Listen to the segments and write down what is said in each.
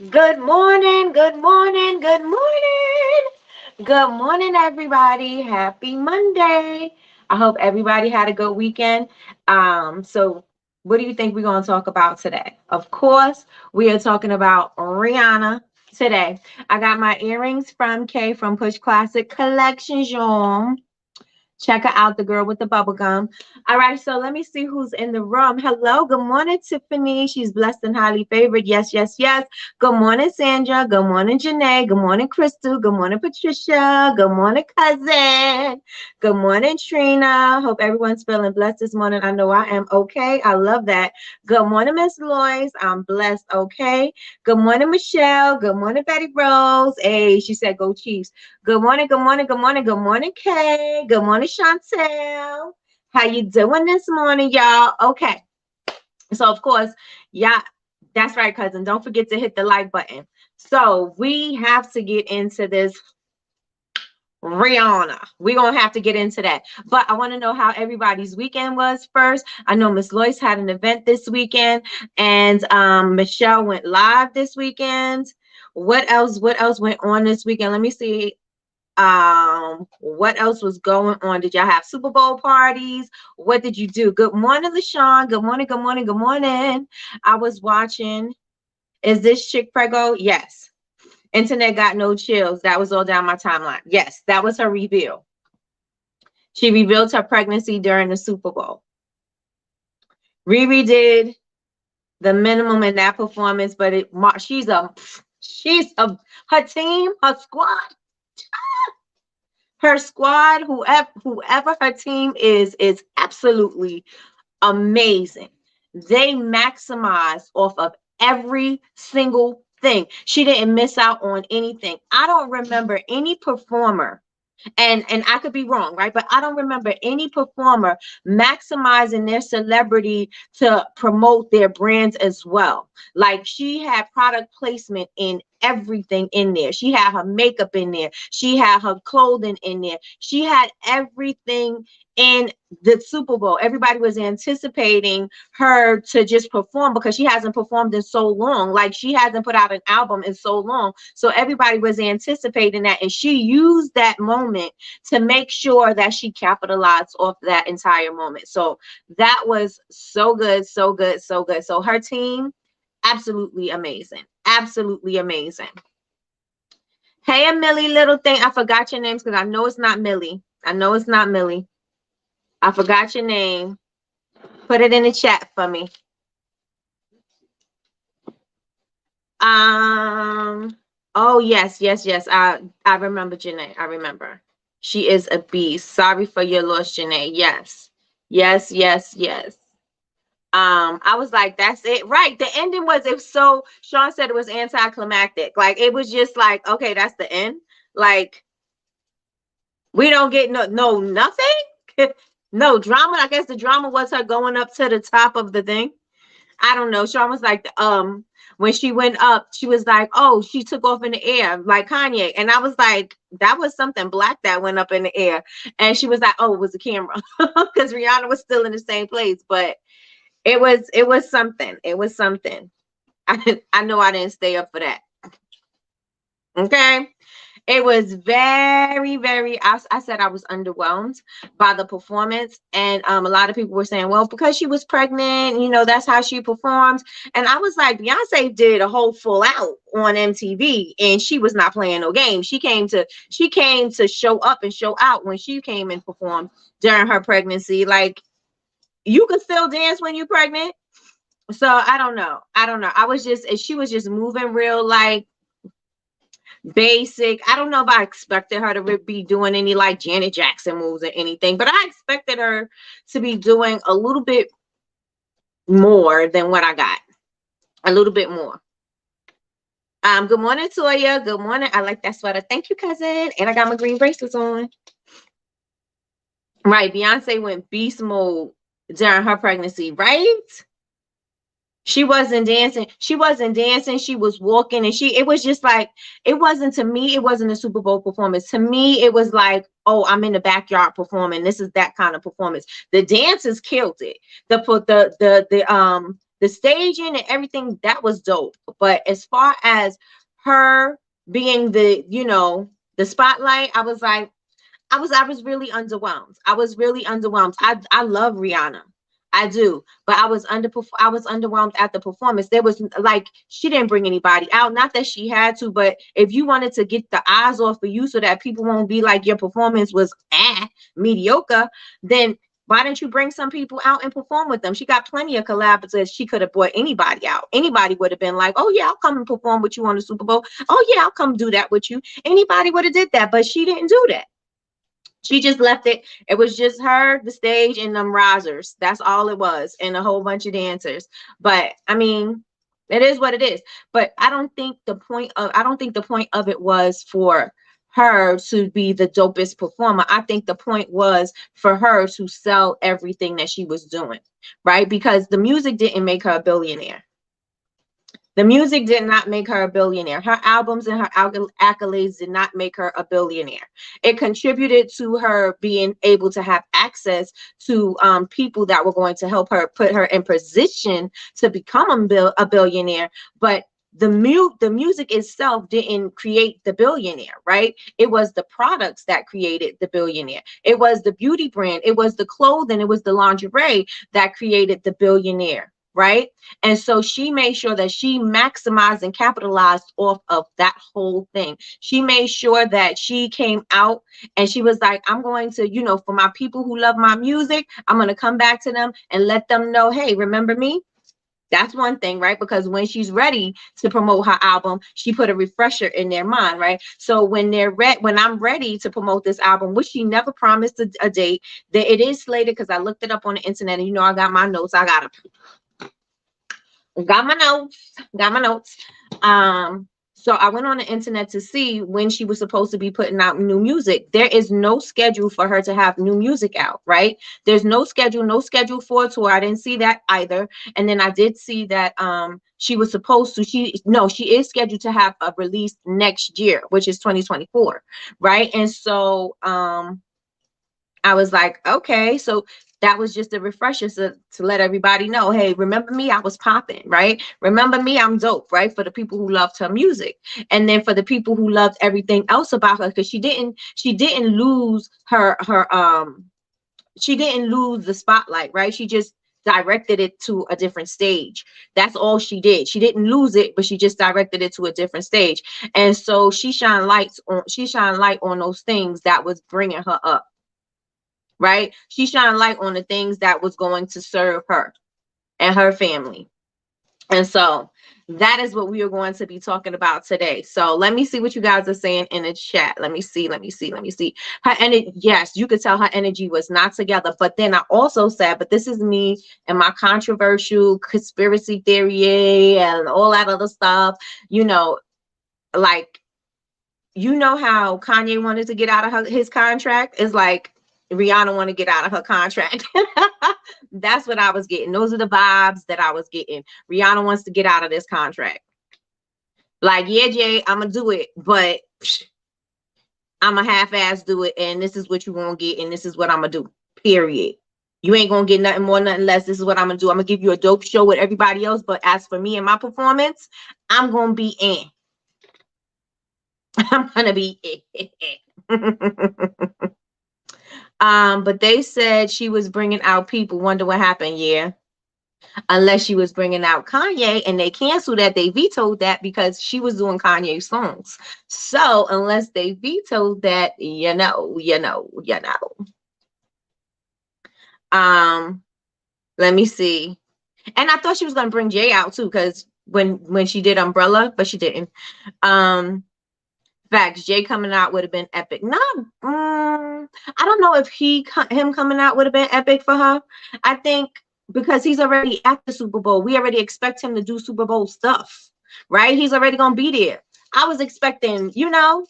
Good morning, good morning, good morning. Good morning, everybody. Happy Monday. I hope everybody had a good weekend. So what do you think we're going to talk about today? Of course, we are talking about Rihanna today. I got my earrings from Kay from Push Classic Collections, y'all. Check her out, the girl with the bubble gum. All right, so let me see who's in the room. Hello, good morning, Tiffany. She's blessed and highly favored. Yes, yes, yes. Good morning, Sandra. Good morning, Janae. Good morning, Crystal. Good morning, Patricia. Good morning, cousin. Good morning, Trina. Hope everyone's feeling blessed this morning. I know I am okay. I love that. Good morning, Miss Lois. I'm blessed, okay. Good morning, Michelle. Good morning, Betty Rose. Hey, she said go Chiefs. Good morning, good morning, good morning, good morning, Kay. Good morning, Chantel. How you doing this morning, y'all? Okay. So, of course, yeah, that's right, cousin. Don't forget to hit the like button. So, we have to get into this Rihanna. We're going to have to get into that. But I want to know how everybody's weekend was first. I know Miss Lois had an event this weekend, and Michelle went live this weekend. What else? What else went on this weekend? Let me see. What else was going on? Did y'all have Super Bowl parties? What did you do? Good morning, LaShawn. Good morning, good morning, good morning. I was watching. Is this chick prego? Yes. Internet got no chills. That was all down my timeline. Yes, that was her reveal. She revealed her pregnancy during the Super Bowl. Riri did the minimum in that performance, but she's a her team, her squad. Her squad, whoever her team is absolutely amazing. They maximize off of every single thing. She didn't miss out on anything. I don't remember any performer, and I could be wrong, right? But I don't remember any performer maximizing their celebrity to promote their brands as well. Like, she had product placement in everything in there. She had her makeup in there. She had her clothing in there. She had everything in the Super Bowl. Everybody was anticipating her to just perform because she hasn't performed in so long. Like, she hasn't put out an album in so long. So everybody was anticipating that. And she used that moment to make sure that she capitalized off that entire moment. So that was so good, so good, so good. So her team, absolutely amazing. Absolutely amazing. Hey, Millie, little thing. I forgot your names because I know it's not Millie. I know it's not Millie. I forgot your name. Put it in the chat for me. Oh, yes, yes, yes. I remember Janae. I remember. She is a beast. Sorry for your loss, Janae. Yes. Yes, yes, yes. I was like, that's it. Right. The ending was, it was so, Sean said it was anticlimactic. Like, it was just like, okay, that's the end. Like, we don't get nothing. No drama. I guess the drama was her going up to the top of the thing. I don't know. Sean was like, when she went up, she was like, oh, she took off in the air like Kanye. And I was like, that was something black that went up in the air. And she was like, oh, it was the camera. Because Rihanna was still in the same place. But it was something. It was something. I know I didn't stay up for that. Okay. It was very, very, I said I was underwhelmed by the performance. And a lot of people were saying, well, because she was pregnant, that's how she performed. And I was like, Beyonce did a whole full out on MTV and she was not playing no games. She came to show up and show out when she came and performed during her pregnancy. Like, you can still dance when you're pregnant. So I don't know. She was just moving real, like, basic. I don't know if I expected her to be doing any like Janet Jackson moves or anything, but I expected her to be doing a little bit more than what I got. A little bit more. Good morning, Toya. Good morning. I like that sweater. Thank you, cousin. And I got my green bracelets on. Right. Beyonce went beast mode during her pregnancy, right? She wasn't dancing. She wasn't dancing. She was walking, and it was just like, it wasn't, to me, it wasn't a Super Bowl performance. To me, it was like, oh, I'm in the backyard performing. This is that kind of performance. The dancers killed it. The the staging and everything, that was dope. But as far as her being the, the spotlight, I was really underwhelmed. I was really underwhelmed. I love Rihanna. I do, but I was underwhelmed at the performance. There was like, she didn't bring anybody out. Not that she had to, but if you wanted to get the eyes off of you so that people won't be like your performance was mediocre, then why didn't you bring some people out and perform with them? She got plenty of collabs that she could have brought anybody out. Anybody would have been like, oh yeah, I'll come and perform with you on the Super Bowl. Oh yeah, I'll come do that with you. Anybody would have did that, but she didn't do that. She just left it. It was just her, the stage, and them risers. That's all it was, and a whole bunch of dancers. But I mean, it is what it is. But I don't think the point of it was for her to be the dopest performer. I think the point was for her to sell everything that she was doing, right? Because the music didn't make her a billionaire. The music did not make her a billionaire. Her albums and her accolades did not make her a billionaire. It contributed to her being able to have access to people that were going to help her, put her in position to become a billionaire. But the music itself didn't create the billionaire, right? It was the products that created the billionaire. It was the beauty brand. It was the clothing. It was the lingerie that created the billionaire. Right. And so she made sure that she maximized and capitalized off of that whole thing. She made sure that she came out and she was like, I'm going to, for my people who love my music, I'm going to come back to them and let them know, hey, remember me? That's one thing, right? Because when she's ready to promote her album, she put a refresher in their mind, right? So when I'm ready to promote this album, which she never promised a date, that it is slated, because I looked it up on the internet, and I got my notes. Got my notes. So I went on the internet to see when she was supposed to be putting out new music. There is no schedule for her to have new music out, right? There's no schedule for a tour. I didn't see that either. And then I did see that she was supposed to, she is scheduled to have a release next year, which is 2024, right? And so I was like, okay, so that was just a refresher to let everybody know, hey, remember me? I was popping, right? Remember me? I'm dope, right? For the people who loved her music, and then for the people who loved everything else about her, because she didn't lose she didn't lose the spotlight, right? She just directed it to a different stage. That's all she did. She didn't lose it, but she just directed it to a different stage. And so she shined light on those things that was bringing her up. Right? She shined light on the things that was going to serve her and her family. And so that is what we are going to be talking about today. So let me see what you guys are saying in the chat. Let me see. Her energy, yes, you could tell her energy was not together. But then I also said, but this is me and my controversial conspiracy theory and all that other stuff, like, how Kanye wanted to get out of his contract. Is like, Rihanna want to get out of her contract. That's what I was getting. Those are the vibes that I was getting. Rihanna wants to get out of this contract. Like, yeah, Jay, I'm going to do it, but I'm a half-ass do it, and this is what you're going to get, and this is what I'm going to do, period. You ain't going to get nothing more, nothing less. This is what I'm going to do. I'm going to give you a dope show with everybody else, but as for me and my performance, I'm going to be in. I'm going to be in. But they said she was bringing out people. Wonder what happened. Yeah. Unless she was bringing out Kanye, and they canceled that. They vetoed that because she was doing Kanye songs. So unless they vetoed that, let me see. And I thought she was going to bring Jay out too, because when she did Umbrella, but she didn't. Facts, Jay coming out would have been epic. I don't know if him coming out would have been epic for her. I think because he's already at the Super Bowl, we already expect him to do Super Bowl stuff, right? He's already gonna be there. I was expecting, I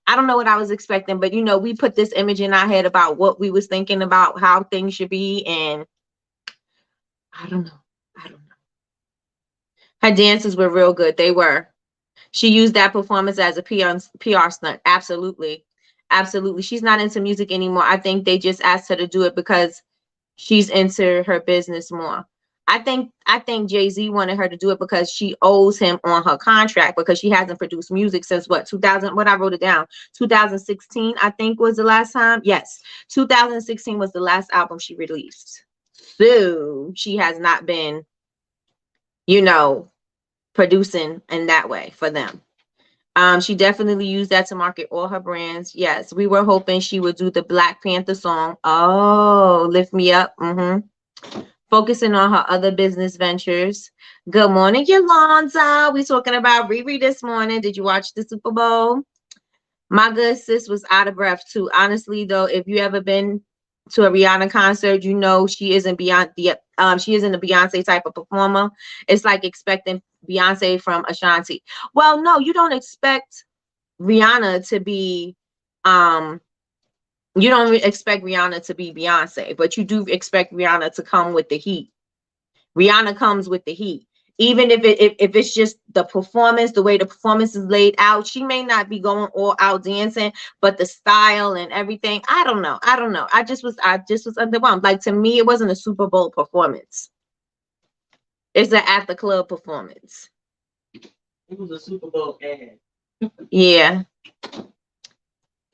don't know what I was expecting, but we put this image in our head about what we was thinking about how things should be, and I don't know. Her dances were real good. They were. She used that performance as a PR stunt. Absolutely. She's not into music anymore. I think they just asked her to do it because she's into her business more. I think Jay-Z wanted her to do it because she owes him on her contract, because she hasn't produced music since what, 2000, what, I wrote it down, 2016 I think was the last time. Yes, 2016 was the last album she released. So she has not been, you know, producing in that way for them. She definitely used that to market all her brands. Yes, we were hoping she would do the Black Panther song. Oh, Lift Me Up. Focusing on her other business ventures. Good morning, Yolanda. We talking about Riri this morning. Did you watch the Super Bowl? My good sis was out of breath too. Honestly, though, if you ever been to a Rihanna concert, you know she isn't beyond the she isn't a Beyonce type of performer. It's like expecting Beyonce from Ashanti. Well, no, you don't expect Rihanna to be you don't expect Rihanna to be Beyonce, but you do expect Rihanna to come with the heat. Rihanna comes with the heat. Even if it's just the performance, the way the performance is laid out, she may not be going all out dancing, but the style and everything, I don't know. I just was underwhelmed. Like, to me, it wasn't a Super Bowl performance. It's an at the club performance. It was a Super Bowl ad. Yeah.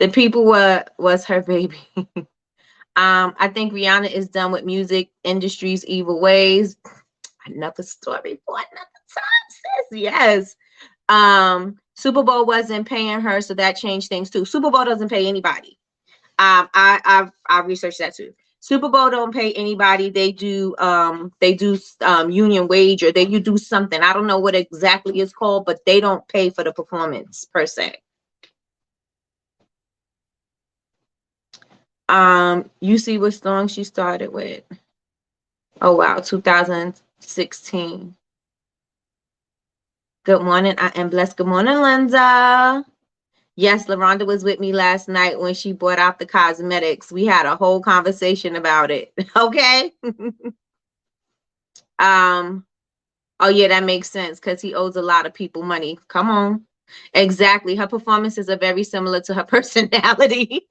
The people was her baby. I think Rihanna is done with music industry's evil ways. Another story for another time, sis. Yes. Super Bowl wasn't paying her, so that changed things too. Super Bowl doesn't pay anybody. I researched that too. Super Bowl don't pay anybody. They do union wage, or they you do something. I don't know what exactly it's called, but they don't pay for the performance per se. You see what song she started with? Oh wow, 2016. Good morning, I am blessed. Good morning, Linda. Yes, LaRonda was with me last night when she brought out the cosmetics. We had a whole conversation about it. Okay. Oh yeah, that makes sense because he owes a lot of people money. Come on. Exactly. Her performances are very similar to her personality.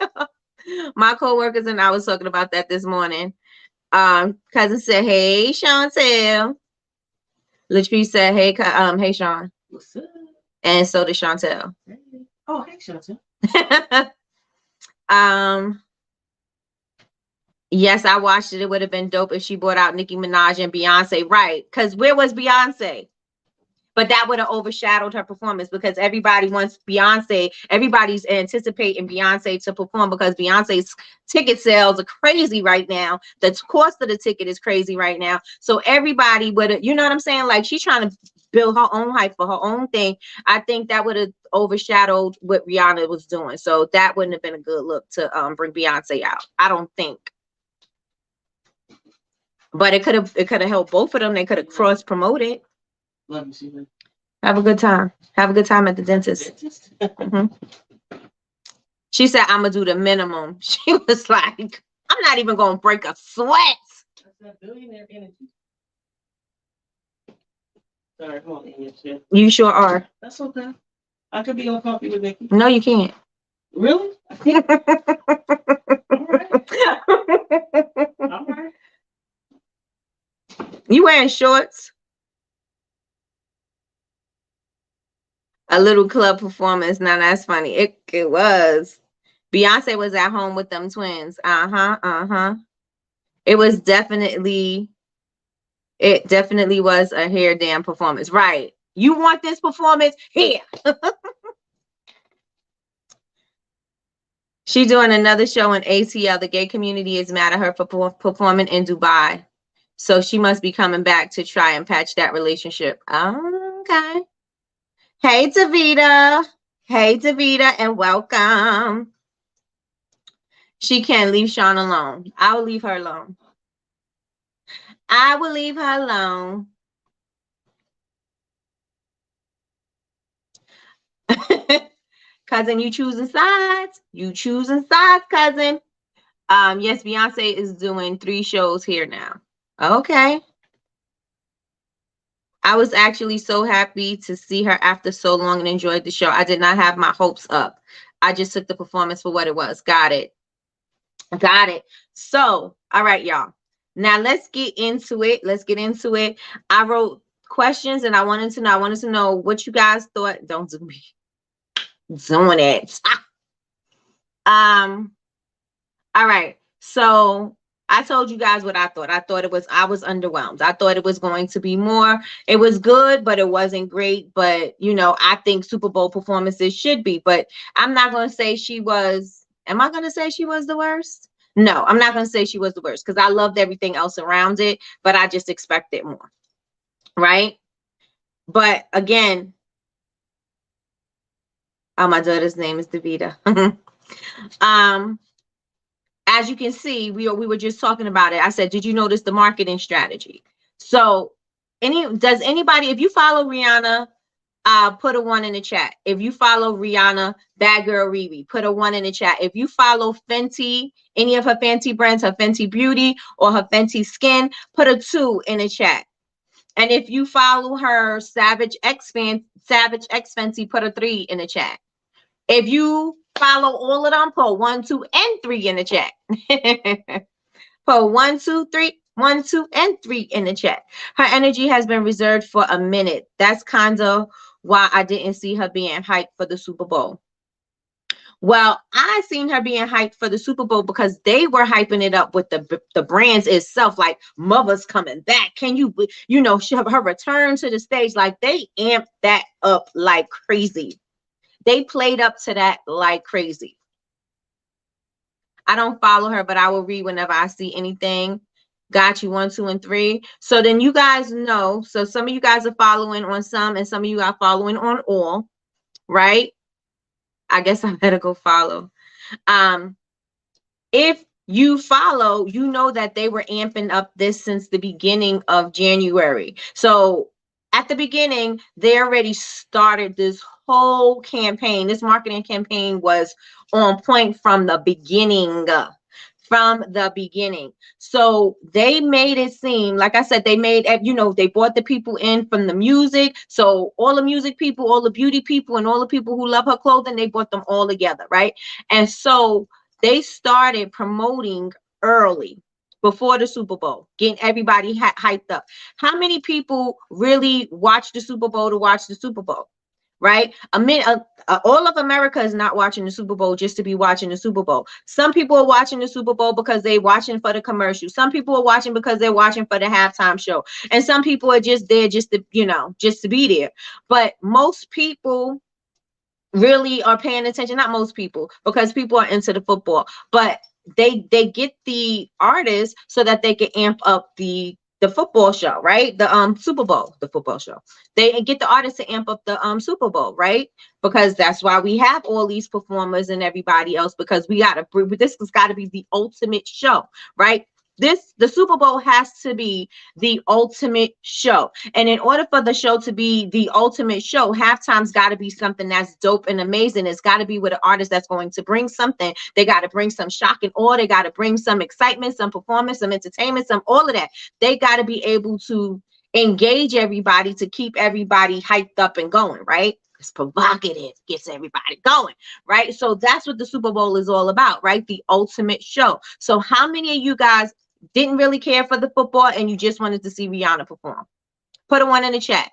My coworkers and I was talking about that this morning. Cousin said, "Hey, Chantel." Latrice said, hey, Sean." What's up? And so did Chantel. Hey. Oh, hey, Chantel. Yes, I watched it. It would have been dope if she brought out Nicki Minaj and Beyonce, right? Because where was Beyonce? But that would have overshadowed her performance, because everybody wants Beyonce. Everybody's anticipating Beyonce to perform because Beyonce's ticket sales are crazy right now. The cost of the ticket is crazy right now. So everybody would, you know what I'm saying? Like, she's trying to build her own hype for her own thing. I think that would have overshadowed what Rihanna was doing. So that wouldn't have been a good look to bring Beyonce out. I don't think. But it could have helped both of them. They could have cross promoted. Let me see. Have a good time. Have a good time at the dentist. She said, "I'm gonna do the minimum." She was like, "I'm not even gonna break a sweat." That's that billionaire energy. Sorry, I'm on the You sure are. That's okay. I could be on coffee with Nikki. No, you can't. Really? All right. All right. You wearing shorts? A little club performance. Now that's funny. It was. Beyonce was at home with them twins. It was definitely. It definitely was a hair damn performance. Right. You want this performance? Here. She doing another show in ATL. The gay community is mad at her for performing in Dubai. So she must be coming back to try and patch that relationship. Okay. Hey, Davita. Hey, Davita, and welcome. She can't leave Sean alone. I will leave her alone. I will leave her alone. Cousin, you choosing sides? You choosing sides, cousin? Yes, Beyonce is doing 3 shows here now. Okay. I was actually so happy to see her after so long and enjoyed the show. I did not have my hopes up. I just took the performance for what it was. Got it. Got it. So, all right, y'all. Now let's get into it. Let's get into it. I wrote questions and I wanted to know. I wanted to know what you guys thought. Don't do me doing it. Um. All right. So I told you guys what I thought. I was underwhelmed. I thought it was going to be more. It was good, but it wasn't great. But you know, I think Super Bowl performances should be. But I'm not going to say she was. Am I going to say she was the worst? No, I'm not going to say she was the worst because I loved everything else around it, but I just expected more. Right. But again, oh, my daughter's name is Davita. um, as you can see, we were just talking about it. I said, did you notice the marketing strategy? So, does anybody, if you follow Rihanna, put a 1 in the chat. If you follow Rihanna, Bad Girl Riri, put a 1 in the chat. If you follow Fenty, any of her Fenty brands, her Fenty Beauty or her Fenty Skin, put a 2 in the chat. And if you follow her Savage X Fenty, put a 3 in the chat. If you follow all of them, put 1, 2, and 3 in the chat. Put 1, 2, 3, 1, 2, and 3 in the chat. Her energy has been reserved for a minute. That's kind of why I didn't see her being hyped for the Super Bowl. Well, I seen her being hyped for the Super Bowl because they were hyping it up with the brands itself, like Mother's coming back. Can you, you know, her return to the stage, like they amped that up like crazy. They played up to that like crazy. I don't follow her, but I will read whenever I see anything. Got you 1, 2, and 3. So then you guys know. So some of you guys are following on some, and some of you are following on all, right? I guess I better go follow. If you follow, you know that they were amping up this since the beginning of January. So at the beginning, they already started this whole campaign. This marketing campaign was on point from the beginning. So they made it seem, like I said, they made, you know, they brought the people in from the music. So all the music people, all the beauty people, and all the people who love her clothing, they brought them all together, right? And so they started promoting early before the Super Bowl, getting everybody hyped up. How many people really watch the Super Bowl to watch the Super Bowl? Right? All of America is not watching the Super Bowl just to be watching the Super Bowl. Some people are watching the Super Bowl because they're watching for the commercial. Some people are watching because they're watching for the halftime show. And some people are just there just to, you know, just to be there. But most people really are paying attention. Not most people, because people are into the football, but they get the artists so that they can amp up the football show, right? The Super Bowl, the football show. They get the artists to amp up the Super Bowl, right? Because that's why we have all these performers and everybody else, because we gotta, this has got to be the ultimate show, right? The Super Bowl has to be the ultimate show. And in order for the show to be the ultimate show, halftime's got to be something that's dope and amazing. It's got to be with an artist that's going to bring something. They got to bring some shock and awe. They got to bring some excitement, some performance, some entertainment, some all of that. They got to be able to engage everybody to keep everybody hyped up and going, right? It's provocative, gets everybody going, right? So that's what the Super Bowl is all about, right? The ultimate show. So how many of you guys didn't really care for the football and you just wanted to see Rihanna perform? Put a 1 in the chat.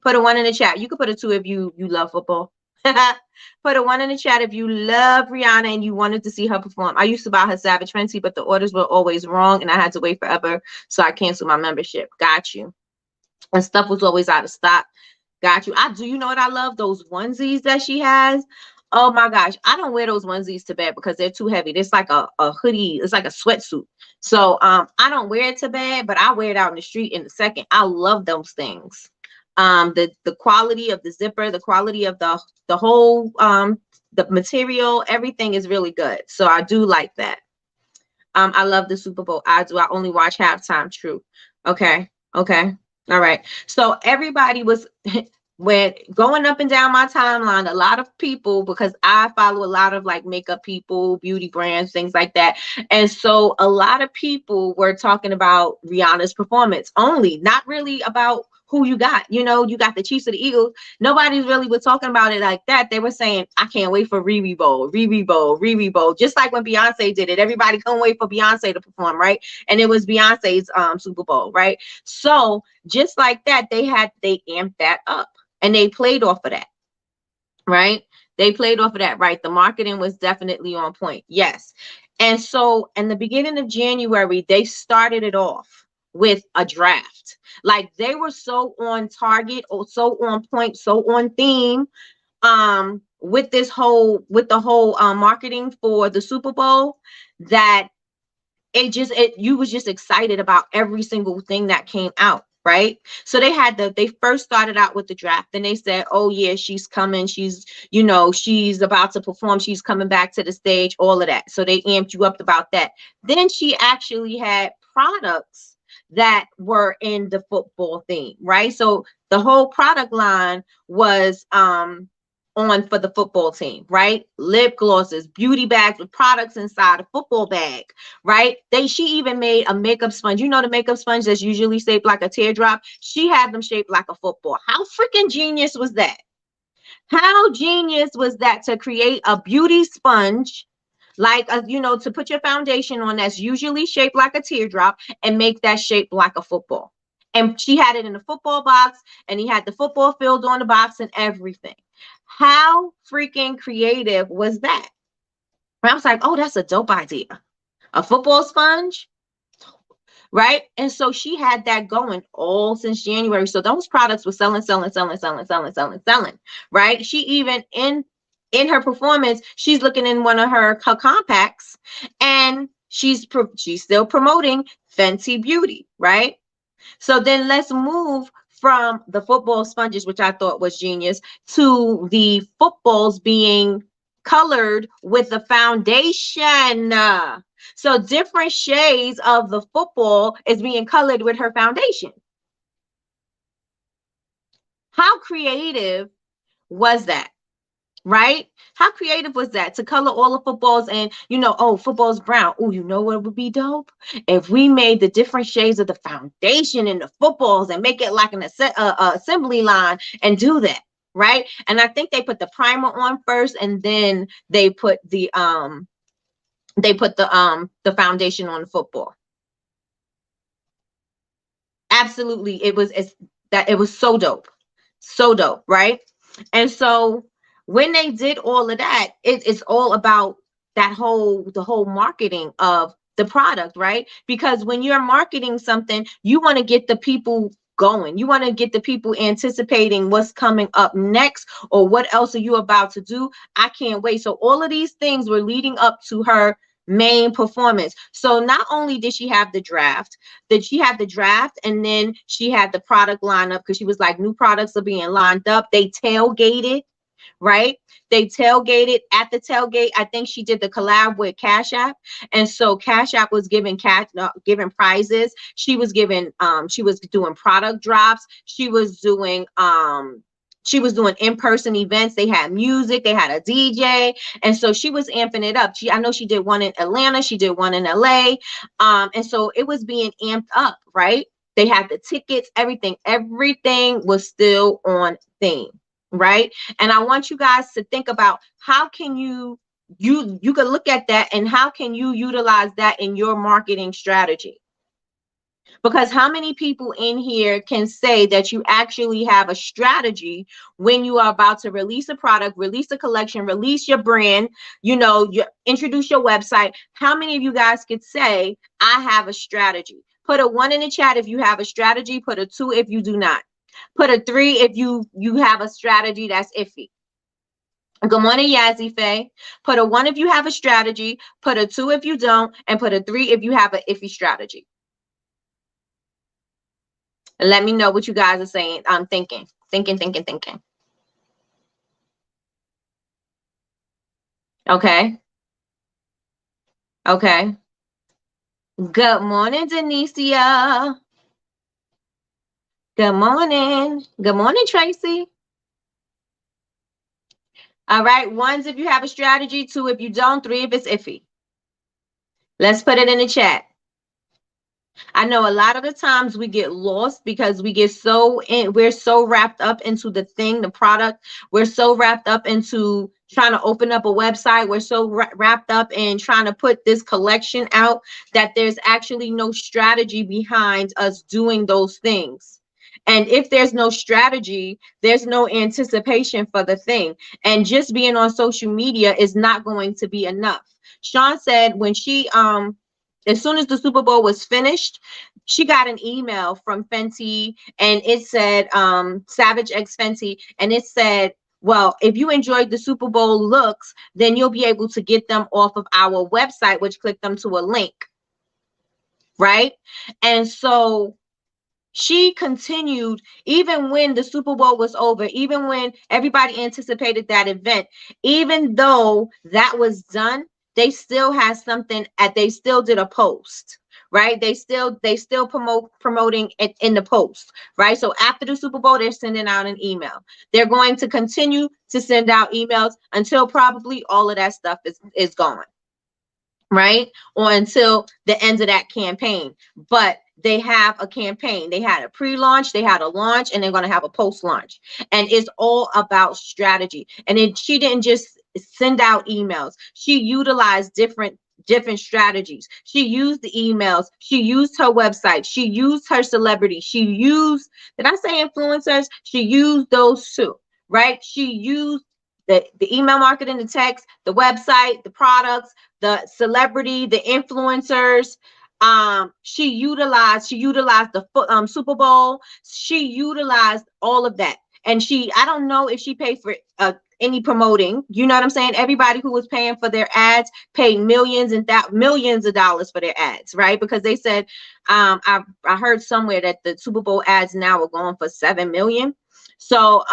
Put a 1 in the chat. You could put a 2 if you love football. Put a 1 in the chat if you love Rihanna and you wanted to see her perform. I used to buy her Savage Fenty, but the orders were always wrong and I had to wait forever, so I canceled my membership. Got you. And stuff was always out of stock. Got you. I do. You know what I love? Those onesies that she has. Oh my gosh. I don't wear those onesies to bed because they're too heavy. It's like a hoodie. It's like a sweatsuit. So I don't wear it to bed, but I wear it out in the street in a second. I love those things. The quality of the zipper, the quality of the whole the material, everything is really good. So I do like that. I love the Super Bowl. I do. I only watch halftime. True. Okay. Okay. All right. So everybody was when going up and down my timeline, a lot of people, because I follow a lot of like makeup people, beauty brands, things like that. And so a lot of people were talking about Rihanna's performance only, not really about who you got. You know, you got the Chiefs or the Eagles. Nobody's really was talking about it like that. They were saying, I can't wait for Riri Bowl, Riri Bowl, Riri Bowl. Just like when Beyonce did it. Everybody couldn't wait for Beyonce to perform, right? And it was Beyonce's Super Bowl, right? So just like that, they amped that up and they played off of that, right? They played off of that, right? The marketing was definitely on point. Yes. And so in the beginning of January, they started it off with a draft. Like they were so on target or so on point, so on theme with the whole marketing for the Super Bowl that you was just excited about every single thing that came out, right? So they first started out with the draft, then they said, oh yeah, she's coming, she's she's about to perform, she's coming back to the stage, all of that. So they amped you up about that. Then she actually had products that were in the football theme, right? So the whole product line was on for the football team, right? Lip glosses, beauty bags with products inside a football bag, right? She even made a makeup sponge. You know, the makeup sponge that's usually shaped like a teardrop. She had them shaped like a football. How freaking genius was that? How genius was that to create a beauty sponge like to put your foundation on that's usually shaped like a teardrop and make that shaped like a football. And she had it in the football box and he had the football field on the box and everything. How freaking creative was that? I was like, oh, that's a dope idea. A football sponge, right? And so she had that going all since January. So those products were selling, right? She even in her performance, she's looking in one of her compacts and she's still promoting Fenty Beauty, right? So then let's move from the football sponges, which I thought was genius, to the footballs being colored with the foundation. So different shades of the football is being colored with her foundation. How creative was that? Right? How creative was that to color all the footballs and oh, football's brown. Oh, you know what would be dope? If we made the different shades of the foundation in the footballs and make it like an assembly line and do that, right? And I think they put the primer on first and then they put the foundation on the football. Absolutely, it was so dope. So dope, right? And so when they did all of that, it's all about the whole marketing of the product, right? Because when you're marketing something, you want to get the people going. You want to get the people anticipating what's coming up next or what else are you about to do. I can't wait. So all of these things were leading up to her main performance. So not only did she have the draft, and then she had the product lineup because she was like, new products are being lined up. They tailgated, right? They tailgated at the tailgate. I think she did the collab with Cash App. And so Cash App was giving prizes. She was doing product drops. She was doing in-person events. They had music, they had a DJ. And so she was amping it up. I know she did one in Atlanta, she did one in LA. And so it was being amped up, right? They had the tickets, everything was still on theme, right? And I want you guys to think about how can you can look at that and how can you utilize that in your marketing strategy? Because how many people in here can say that you actually have a strategy when you are about to release a product, release a collection, release your brand, you introduce your website? How many of you guys could say, I have a strategy? Put a 1 in the chat if you have a strategy. Put a 2 if you do not. Put a 3 if you have a strategy that's iffy. Good morning, Yazzie Faye. Put a 1 if you have a strategy. Put a 2 if you don't. And put a 3 if you have an iffy strategy. Let me know what you guys are saying. I'm thinking. Okay. Good morning, Denicia. Good morning. Good morning, Tracy. All right. 1 if you have a strategy. 2 if you don't. 3 if it's iffy. Let's put it in the chat. I know a lot of the times we get lost because we get so in, we're so wrapped up into the thing, the product. We're so wrapped up into trying to open up a website. We're so wrapped up in trying to put this collection out that there's actually no strategy behind us doing those things. And if there's no strategy, there's no anticipation for the thing. And just being on social media is not going to be enough. Sean said when she as soon as the Super Bowl was finished, she got an email from Fenty, and it said Savage X Fenty, and it said, well, if you enjoyed the Super Bowl looks, then you'll be able to get them off of our website, which click them to a link, right? And so she continued even when the Super Bowl was over, even when everybody anticipated that event, even though that was done, they still had something at they still did a post, right? They still promoting it in the post, right? So after the Super Bowl, they're sending out an email. They're going to continue to send out emails until probably all of that stuff is gone, right? Or until the end of that campaign. But they have a campaign. They had a pre-launch, they had a launch, and they're going to have a post-launch. And it's all about strategy. And then she didn't just send out emails. She utilized different strategies. She used the emails, she used her website, she used her celebrity, she used, did I say influencers? She used those two, right? She used the email marketing, the text, the website, the products, the celebrity, the influencers. She utilized the Super Bowl. She utilized all of that, and I don't know if she paid for any promoting. You know what I'm saying? Everybody who was paying for their ads paid millions and millions of dollars for their ads, right? Because they said, I heard somewhere that the Super Bowl ads now are going for 7 million. So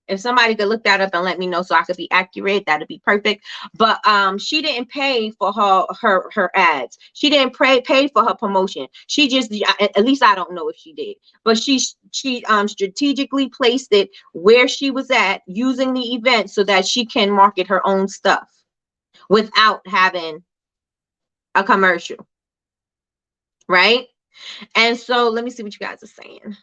if somebody could look that up and let me know so I could be accurate, that'd be perfect. But she didn't pay for her ads. She didn't pay for her promotion. She just, at least I don't know if she did, but she strategically placed it where she was at using the event so that she can market her own stuff without having a commercial, right? And so let me see what you guys are saying.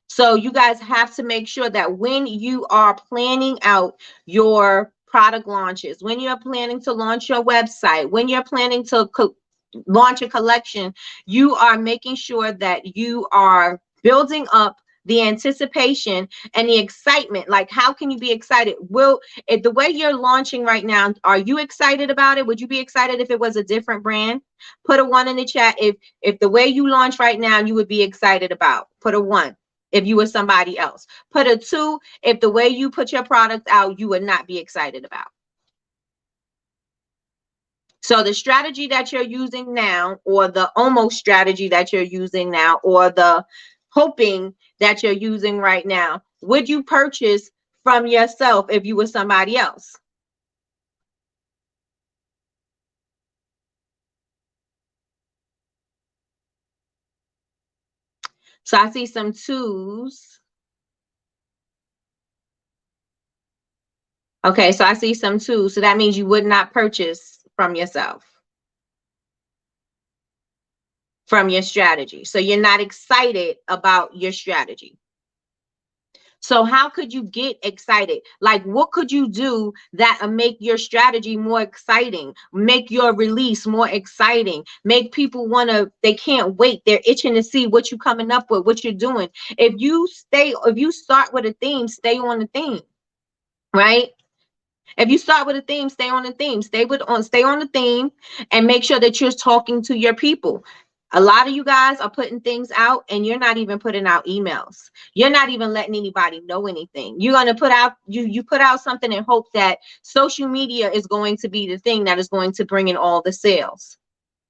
So you guys have to make sure that when you are planning out your product launches, when you're planning to launch your website, when you're planning to launch a collection, you are making sure that you are building up the anticipation and the excitement. Like, how can you be excited? If the way you're launching right now, are you excited about it? Would you be excited if it was a different brand? Put a 1 in the chat. If the way you launch right now, you would be excited about. Put a 1. If you were somebody else, put a 2 if the way you put your product out, you would not be excited about. So the strategy that you're using now, or the almost strategy that you're using now, or the hoping that you're using right now, would you purchase from yourself if you were somebody else? So I see some 2s. Okay, so I see some 2s. So that means you would not purchase from yourself, from your strategy. So you're not excited about your strategy. So how could you get excited? Like, what could you do that make your strategy more exciting, make your release more exciting, make people they can't wait, they're itching to see what you're coming up with, what you're doing. If you start with a theme, stay on the theme, right? If you start with a theme, stay on the theme. Stay on the theme, and make sure that you're talking to your people. A lot of you guys are putting things out, and you're not even putting out emails. You're not even letting anybody know anything. You're going to put out you put out something and hope that social media is going to be the thing that is going to bring in all the sales.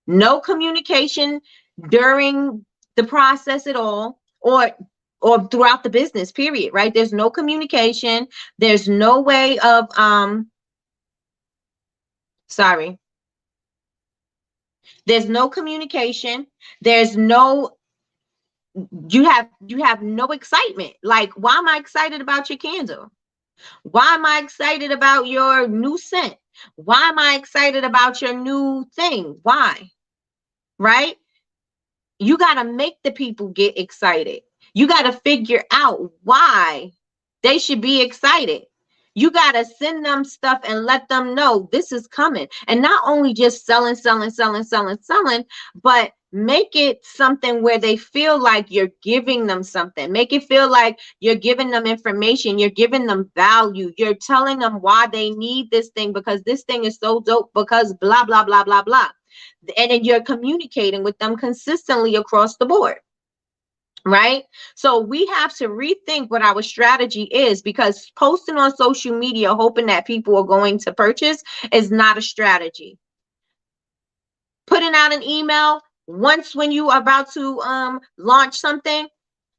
No communication during the process at all, or throughout the business period, right? There's no communication. There's no way of sorry. There's no communication. There's no you have no excitement. Like, why am I excited about your candle? Why am I excited about your new scent? Why am I excited about your new thing? Why? right? You got to make the people get excited. You got to figure out why they should be excited. You got to send them stuff and let them know this is coming. And not only just selling, but make it something where they feel like you're giving them something. Make it feel like you're giving them information. You're giving them value. You're telling them why they need this thing, because this thing is so dope, because blah, blah, blah, blah, blah. And then you're communicating with them consistently across the board. Right? So we have to rethink what our strategy is, because posting on social media hoping that people are going to purchase is not a strategy. Putting out an email once when you are about to launch something,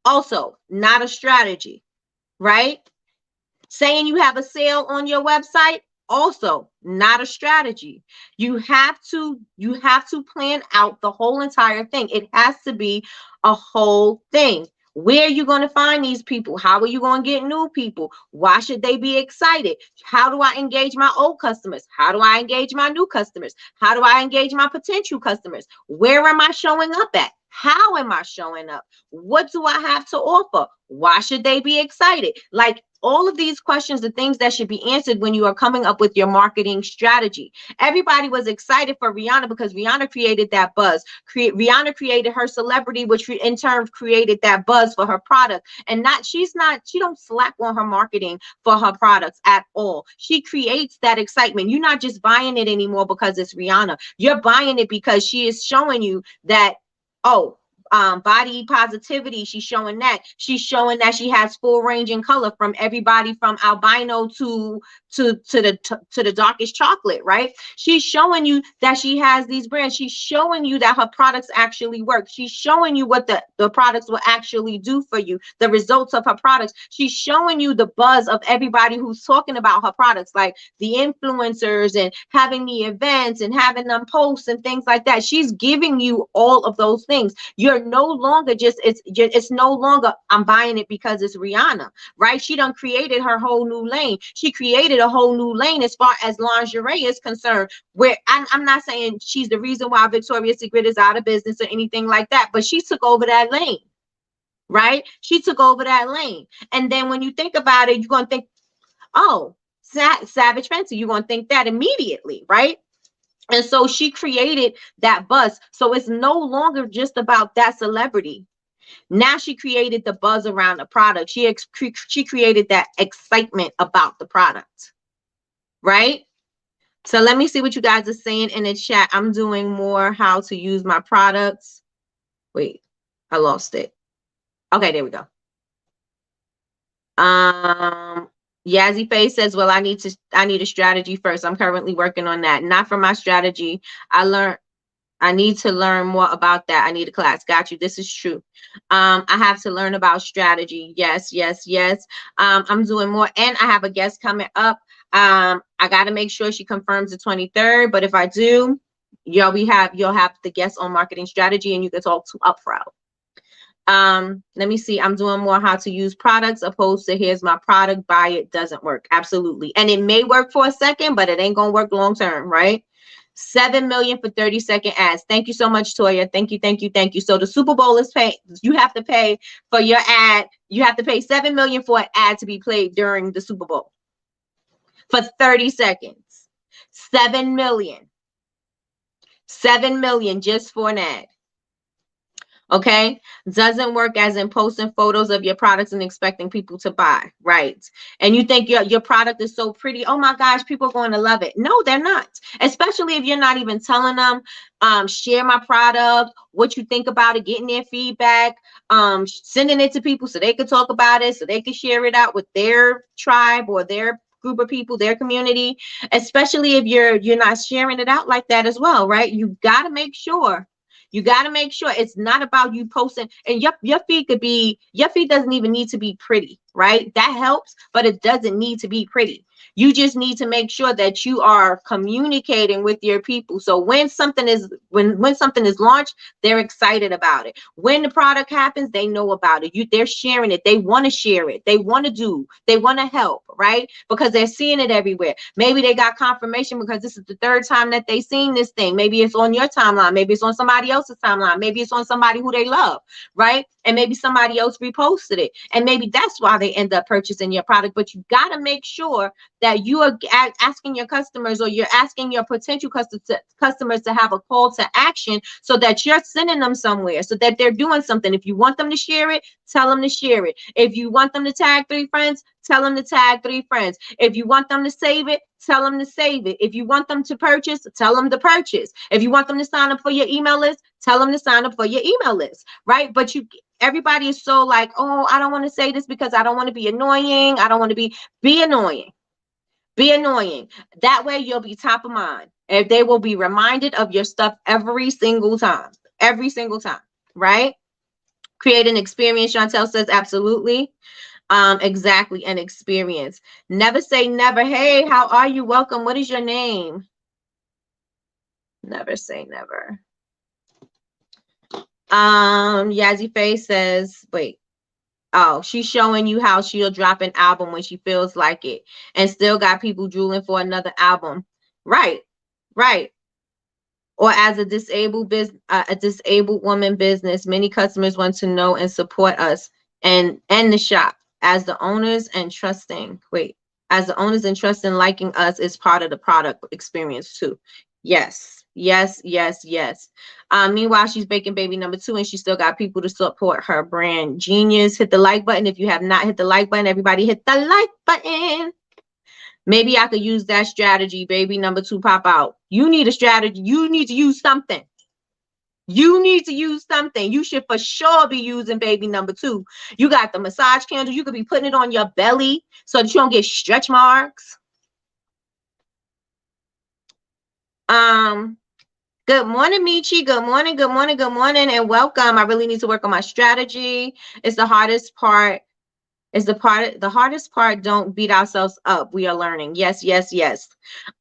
also not a strategy, right? Saying you have a sale on your website, also not a strategy. You have to plan out the whole entire thing. It has to be a whole thing. Where are you going to find these people? How are you going to get new people? Why should they be excited? How do I engage my old customers? How do I engage my new customers? How do I engage my potential customers? Where am I showing up at? How am I showing up? What do I have to offer? Why should they be excited? Like, all of these questions, the things that should be answered when you are coming up with your marketing strategy. Everybody was excited for Rihanna because Rihanna created that buzz. Rihanna created her celebrity, which in turn created that buzz for her product. And she don't slack on her marketing for her products at all. She creates that excitement. You're not just buying it anymore because it's Rihanna. You're buying it because she is showing you that, oh, body positivity. She's showing that. She's showing that she has full range in color, from everybody from albino to the darkest chocolate, right? She's showing you that she has these brands. She's showing you that her products actually work. She's showing you what the products will actually do for you, the results of her products. She's showing you the buzz of everybody who's talking about her products, like the influencers and having the events and having them posts and things like that. She's giving you all of those things. You're no longer it's no longer I'm buying it because it's Rihanna, right? She done created her whole new lane. She created a whole new lane as far as lingerie is concerned, where I'm not saying she's the reason why Victoria's Secret is out of business or anything like that, but she took over that lane, right? She took over that lane. And then when you think about it, you're going to think, oh, Savage Fenty, you're going to think that immediately, right? And so she created that buzz. So it's no longer just about that celebrity. Now she created the buzz around the product. She created that excitement about the product, right? So let me see what you guys are saying in the chat. I'm doing more how to use my products. Wait, I lost it. Okay, there we go. Yazzie Face says, well, I need a strategy first. I'm currently working on that. Not for my strategy. I need to learn more about that. I need a class. Got you. This is true. I have to learn about strategy. Yes. I'm doing more, and I have a guest coming up. I got to make sure she confirms the 23rd, but if I do, you'll have the guest on marketing strategy, and you can talk to upfront. Let me see. I'm doing more how to use products opposed to here's my product, buy it. Doesn't work. Absolutely. And it may work for a second, but it ain't gonna work long term, right? 7 million for 30-second ads. Thank you so much, Toya. Thank you. So the Super Bowl is paid. You have to pay for your ad. You have to pay 7 million for an ad to be played during the Super Bowl for 30 seconds. 7 million. 7 million just for an ad. Okay, doesn't work as in posting photos of your products and expecting people to buy, right? And you think your product is so pretty, oh my gosh, people are going to love it. No, they're not. Especially if you're not even telling them, share my product, what you think about it, getting their feedback, sending it to people so they could talk about it, so they could share it out with their tribe or their group of people, their community. Especially if you're not sharing it out like that as well, right? You got to make sure. It's not about you posting, and your feed doesn't even need to be pretty, right? That helps, but it doesn't need to be pretty. You just need to make sure that you are communicating with your people. So when something is when something is launched, they're excited about it. When the product happens, they know about it. They're sharing it. They want to share it. They want to they want to help, right? Because they're seeing it everywhere. Maybe they got confirmation because this is the third time that they seen this thing. Maybe it's on your timeline. Maybe it's on somebody else's timeline. Maybe it's on somebody who they love, right? And maybe somebody else reposted it. And maybe that's why they end up purchasing your product. But you got to make sure that you are asking your customers, or you're asking your potential customers to have a call to action, so that you're sending them somewhere, so that they're doing something. If you want them to share it, tell them to share it. If you want them to tag 3 friends, tell them to tag 3 friends. If you want them to save it, tell them to save it. If you want them to purchase, tell them to purchase. If you want them to sign up for your email list, tell them to sign up for your email list, right? But everybody is so like, oh, I don't want to say this because I don't want to be annoying. I don't want to be annoying. Be annoying. That way you'll be top of mind. And they will be reminded of your stuff every single time. Every single time, right? Create an experience, Chantel says, absolutely. Exactly, an experience. Never say never. Hey, how are you? Welcome. What is your name? Never say never. Yazzie Face says, wait. Oh, she's showing you how she'll drop an album when she feels like it and still got people drooling for another album. Right, right. Or as a disabled woman business, many customers want to know and support us and the shop as the owners and trusting. Wait, as the owners and trusting liking us is part of the product experience too. Yes, yes, yes, yes. Meanwhile, she's baking baby number 2, and she still got people to support her brand. Genius. Hit the like button. If you have not hit the like button, everybody hit the like button. Maybe I could use that strategy, baby number 2 pop out. You need a strategy. You need to use something. You need to use something. You should for sure be using baby number 2. You got the massage candle. You could be putting it on your belly so that you don't get stretch marks. Good morning, Michi. Good morning, good morning, good morning, and welcome. I really need to work on my strategy. It's the hardest part. The hardest part. Don't beat ourselves up. We are learning. Yes, yes, yes.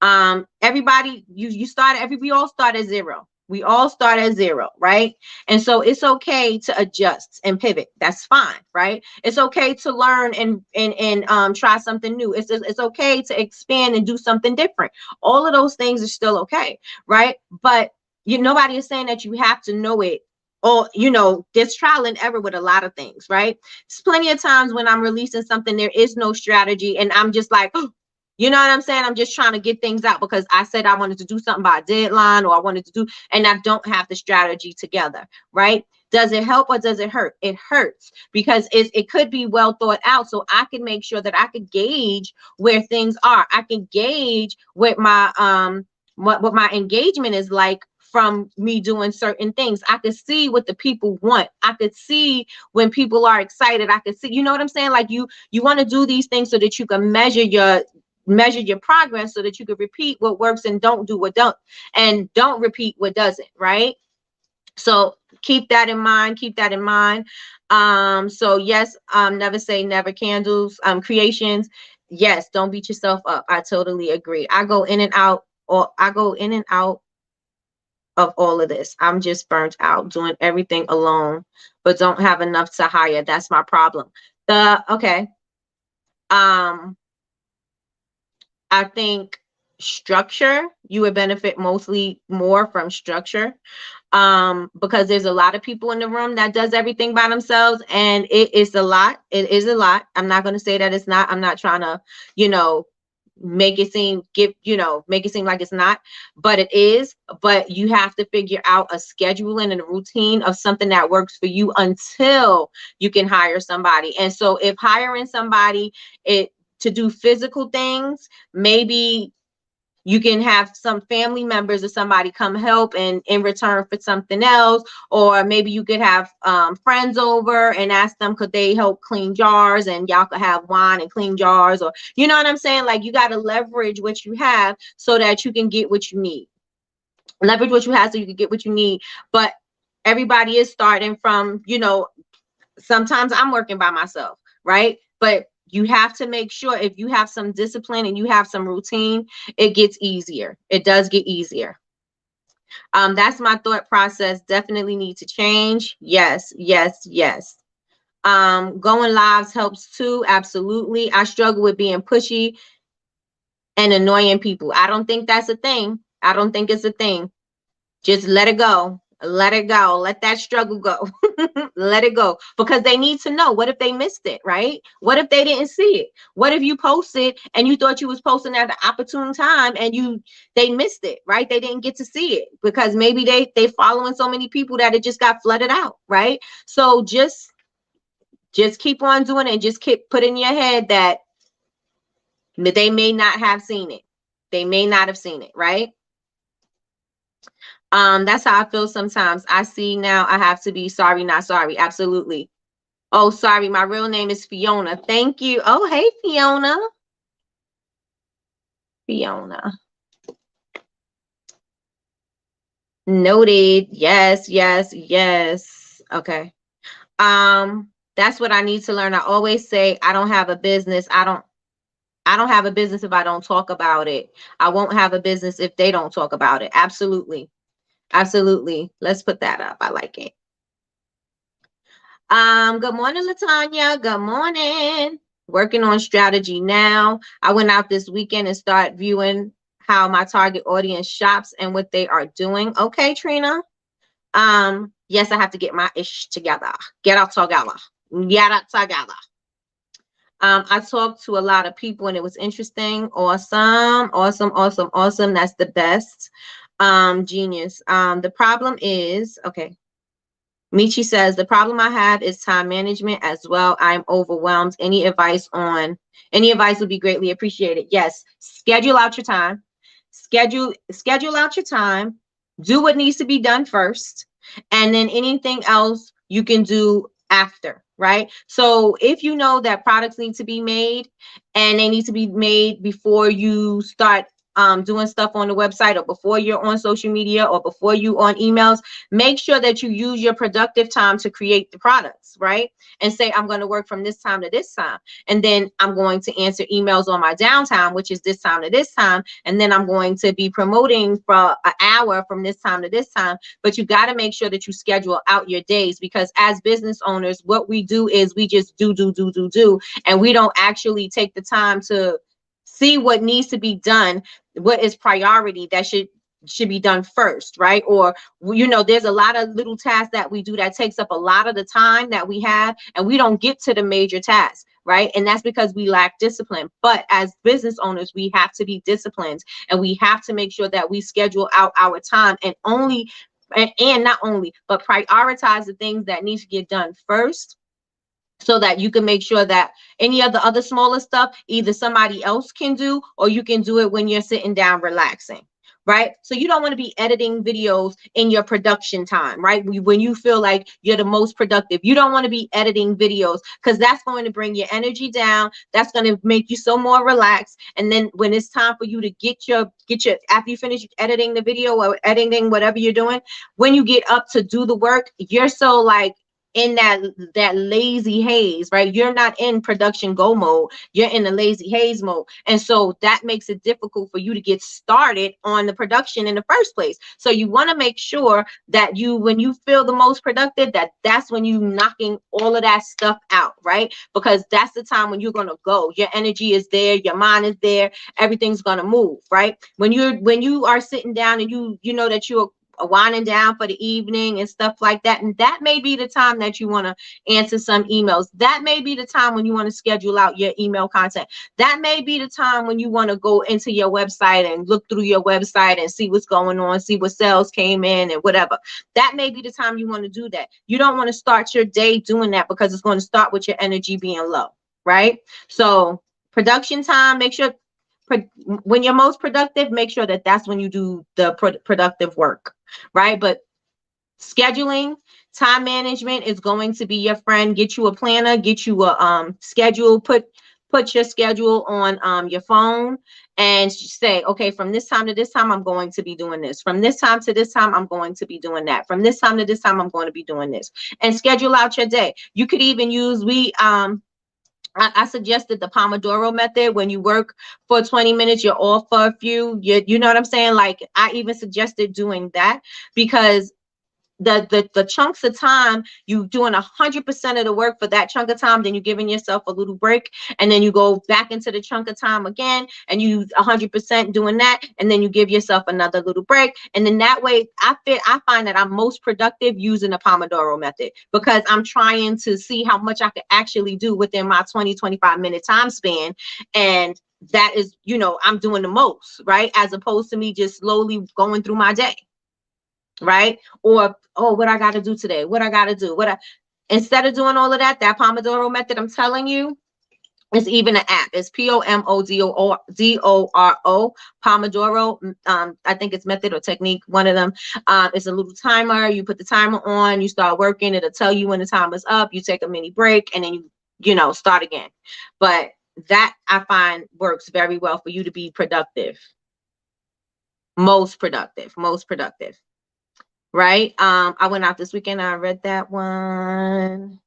Everybody, we all start at 0. We all start at 0, right? And so it's okay to adjust and pivot. That's fine, right? It's okay to learn and try something new. It's okay to expand and do something different. All of those things are still okay, right? But nobody is saying that you have to know it. Or, there's trial and error with a lot of things, right? There's plenty of times when I'm releasing something, there is no strategy, and I'm just like, oh, you know what I'm saying? I'm just trying to get things out because I said I wanted to do something by a deadline, or I wanted to do, and I don't have the strategy together, right? Does it help or does it hurt? It hurts because it could be well thought out. So I can make sure that I could gauge where things are. I can gauge what my what my engagement is like from me doing certain things. I could see what the people want. I could see when people are excited. I could see, you know what I'm saying? Like you want to do these things so that you can measure your progress, so that you can repeat what works and don't repeat what doesn't, right? So keep that in mind. Keep that in mind. So yes, never say never candles, creations. Yes, don't beat yourself up. I totally agree. I go in and out of all of this. I'm just burnt out doing everything alone, but don't have enough to hire. That's my problem. Okay. I think structure, you would benefit mostly more from structure. Because there's a lot of people in the room that does everything by themselves, and it is a lot. It is a lot. I'm not going to say that it's not. I'm not trying to, make it seem like it's not, but it is. But you have to figure out a schedule and a routine of something that works for you until you can hire somebody. And so if hiring somebody to do physical things, maybe you can have some family members or somebody come help and in return for something else. Or maybe you could have friends over and ask them, could they help clean jars, and y'all could have wine and clean jars, or you know what I'm saying? Like you got to leverage what you have so that you can get what you need. Leverage what you have so you can get what you need. But everybody is starting from, sometimes I'm working by myself, right? But You have to make sure if you have some discipline and you have some routine, it gets easier. It does get easier. That's my thought process. Definitely need to change. Yes, yes, yes. Going lives helps too. Absolutely. I struggle with being pushy and annoying people. I don't think that's a thing. I don't think it's a thing. Just let it go. Let it go. Let that struggle go. Let it go. Because they need to know. What if they missed it, right? What if they didn't see it? What if you posted and you thought you was posting at the opportune time and they missed it, right? They didn't get to see it because maybe they following so many people that it just got flooded out, right? So just keep on doing it and just keep putting in your head that they may not have seen it. They may not have seen it, right? That's how I feel sometimes. I see now I have to be sorry, not sorry. Absolutely. Oh, sorry. My real name is Fiona. Thank you. Oh, hey, Fiona. Fiona. Noted. Yes, yes, yes. Okay. That's what I need to learn. I always say I don't have a business. I don't have a business if I don't talk about it. I won't have a business if they don't talk about it. Absolutely. Absolutely. Let's put that up. I like it. Good morning, Latanya. Good morning. Working on strategy now. I went out this weekend and start viewing how my target audience shops and what they are doing. Okay, Trina. Yes, I have to get my ish together. Get out together. Get out together. I talked to a lot of people and it was interesting. Awesome, awesome, awesome, awesome. That's the best. Genius. The problem is, okay. Michi says, the problem I have is time management as well. I'm overwhelmed. Any advice would be greatly appreciated. Yes, schedule out your time. Schedule out your time. Do what needs to be done first. And then anything else you can do after, right? So if you know that products need to be made and they need to be made before you start doing stuff on the website or before you're on social media or before you on emails, make sure that you use your productive time to create the products, right? And say, I'm going to work from this time to this time. And then I'm going to answer emails on my downtime, which is this time to this time. And then I'm going to be promoting for an hour from this time to this time. But you got to make sure that you schedule out your days, because as business owners, what we do is we just do. And we don't actually take the time to see what needs to be done, what is priority that should be done first, right? Or, there's a lot of little tasks that we do that takes up a lot of the time that we have, and we don't get to the major tasks, right? And that's because we lack discipline. But as business owners, we have to be disciplined, and we have to make sure that we schedule out our time and not only, but prioritize the things that need to get done first, so that you can make sure that any of the other smaller stuff, either somebody else can do, or you can do it when you're sitting down relaxing, right? So you don't want to be editing videos in your production time, right? When you feel like you're the most productive, you don't want to be editing videos, because that's going to bring your energy down. That's going to make you so more relaxed. And then when it's time for you to get your, after you finish editing the video or editing whatever you're doing, when you get up to do the work, you're so like, in that lazy haze, right? You're not in production go mode, you're in the lazy haze mode. And so that makes it difficult for you to get started on the production in the first place. So you want to make sure that when you feel the most productive, that's when you knocking all of that stuff out, right? Because that's the time when you're going to go. Your energy is there, your mind is there, everything's going to move, right? When you are sitting down and you know that you're winding down for the evening and stuff like that, and that may be the time that you want to answer some emails. That may be the time when you want to schedule out your email content. That may be the time when you want to go into your website and look through your website and see what's going on, see what sales came in and whatever. That may be the time you want to do that. You don't want to start your day doing that, because it's going to start with your energy being low, right? So production time, make sure when you're most productive, make sure that that's when you do the productive work, right? But scheduling, time management is going to be your friend. Get you a planner, get you a schedule, put your schedule on your phone and say, okay, from this time to this time, I'm going to be doing this. From this time to this time, I'm going to be doing that. From this time to this time, I'm going to be doing this. And schedule out your day. You could even use, I suggested the Pomodoro method. When you work for 20 minutes, you're off for a few. You know what I'm saying? Like, I even suggested doing that because the chunks of time, you doing 100% of the work for that chunk of time, then you're giving yourself a little break, and then you go back into the chunk of time again, and you 100% doing that, and then you give yourself another little break, and then that way I find that I'm most productive using the Pomodoro method because I'm trying to see how much I can actually do within my 20-25 minute time span, and that is, I'm doing the most, right? As opposed to me just slowly going through my day, right? Or, oh, what I got to do today, what I got to do, instead of doing all of that, that Pomodoro method, I'm telling you, it's even an app. It's Pomodoro, Pomodoro. I think it's method or technique, one of them. It's a little timer. You put the timer on, you start working. It'll tell you when the time is up. You take a mini break, and then you start again. But that I find works very well for you to be productive. Most productive. Right? I went out this weekend. I read that one.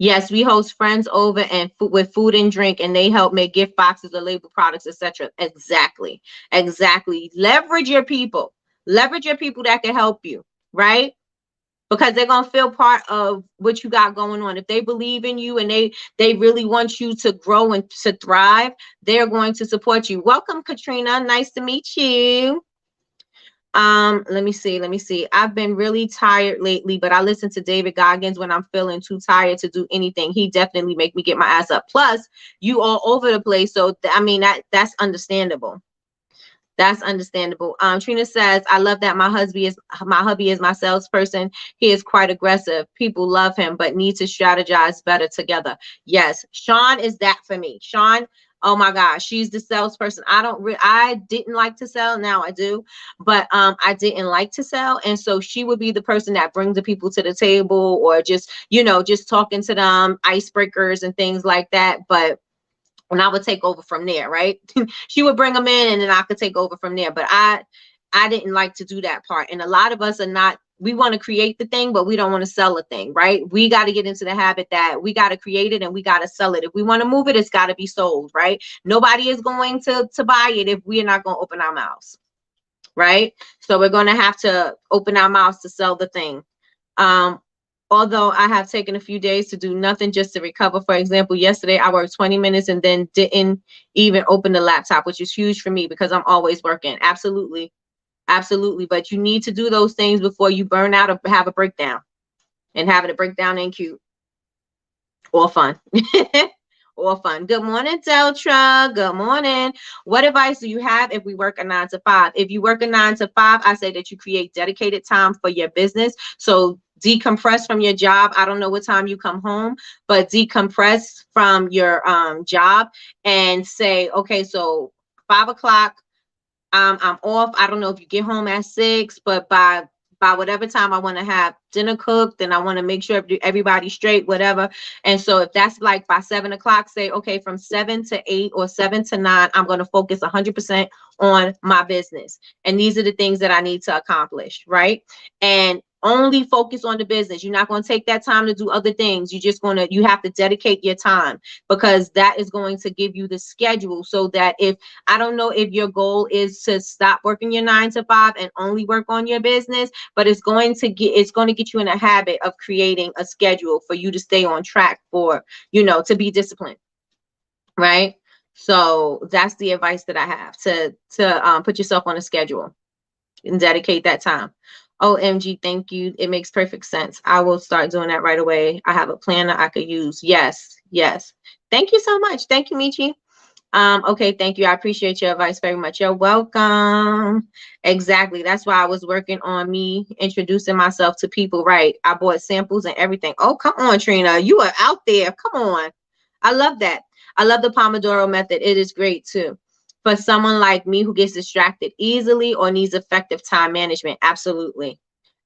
Yes, we host friends over and with food and drink, and they help make gift boxes or label products, etc. Exactly. Leverage your people. Leverage your people that can help you, right? Because they're gonna feel part of what you got going on. If they believe in you and they really want you to grow and to thrive, they're going to support you. Welcome, Katrina. Nice to meet you. Let me see. I've been really tired lately, but I listen to David Goggins when I'm feeling too tired to do anything. He definitely make me get my ass up. Plus, you all over the place, so I mean that's understandable. That's understandable. Trina says, I love that my hubby is my salesperson. He is quite aggressive. People love him, but need to strategize better together. Yes, Sean is that for me. Sean, oh my gosh, she's the salesperson. I didn't like to sell. Now I do, but I didn't like to sell. And so she would be the person that brings the people to the table, or just, just talking to them, icebreakers and things like that. But and I would take over from there, right? She would bring them in, and then I could take over from there. But I didn't like to do that part. And a lot of us are not, we want to create the thing, but we don't want to sell a thing, right? We got to get into the habit that we got to create it and we got to sell it. If we want to move it, it's got to be sold, right? Nobody is going to buy it if we're not going to open our mouths, right? So we're going to have to open our mouths to sell the thing. Although I have taken a few days to do nothing just to recover. For example, yesterday I worked 20 minutes and then didn't even open the laptop, which is huge for me because I'm always working. Absolutely. But you need to do those things before you burn out or have a breakdown. And having a breakdown ain't cute or fun. Or fun. Good morning, Deltra. Good morning. What advice do you have if we work a 9 to 5? If you work a 9 to 5, I say that you create dedicated time for your business. So decompress from your job. I don't know what time you come home, but decompress from your job and say, okay, so 5 o'clock, I'm off. I don't know if you get home at 6, but by whatever time I want to have dinner cooked and I want to make sure everybody's straight, whatever. And so if that's like by 7 o'clock, say, okay, from 7 to 8 or 7 to 9, I'm going to focus 100% on my business. And these are the things that I need to accomplish, right? And only focus on the business. You're not going to take that time to do other things. You have to dedicate your time, because that is going to give you the schedule, so that if, I don't know if your goal is to stop working your 9 to 5 and only work on your business, but it's going to get you in a habit of creating a schedule for you to stay on track, for, to be disciplined. Right. So that's the advice that I have, to put yourself on a schedule and dedicate that time. OMG, thank you. It makes perfect sense. I will start doing that right away. I have a planner I could use. Yes. Thank you so much. Thank you, Michi. Okay, thank you. I appreciate your advice very much. You're welcome. Exactly. That's why I was working on me introducing myself to people. Right. I bought samples and everything. Oh, come on, Trina. You are out there. Come on. I love that. I love the Pomodoro method. It is great too. For someone like me who gets distracted easily or needs effective time management. Absolutely.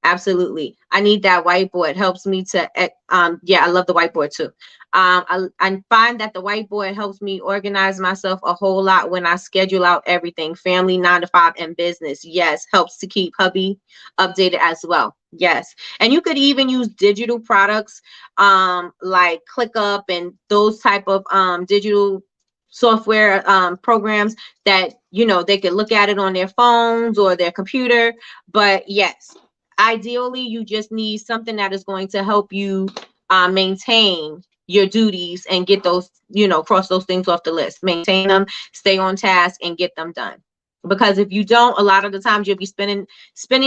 I need that whiteboard. It helps me to, I love the whiteboard too. I find that the whiteboard helps me organize myself a whole lot when I schedule out everything, family, 9 to 5, and business. Yes, helps to keep hubby updated as well. Yes. And you could even use digital products like ClickUp and those type of digital software programs that they could look at it on their phones or their computer. But yes, ideally you just need something that is going to help you maintain your duties and get those, cross those things off the list, maintain them, stay on task, and get them done. Because if you don't, a lot of the times you'll be spending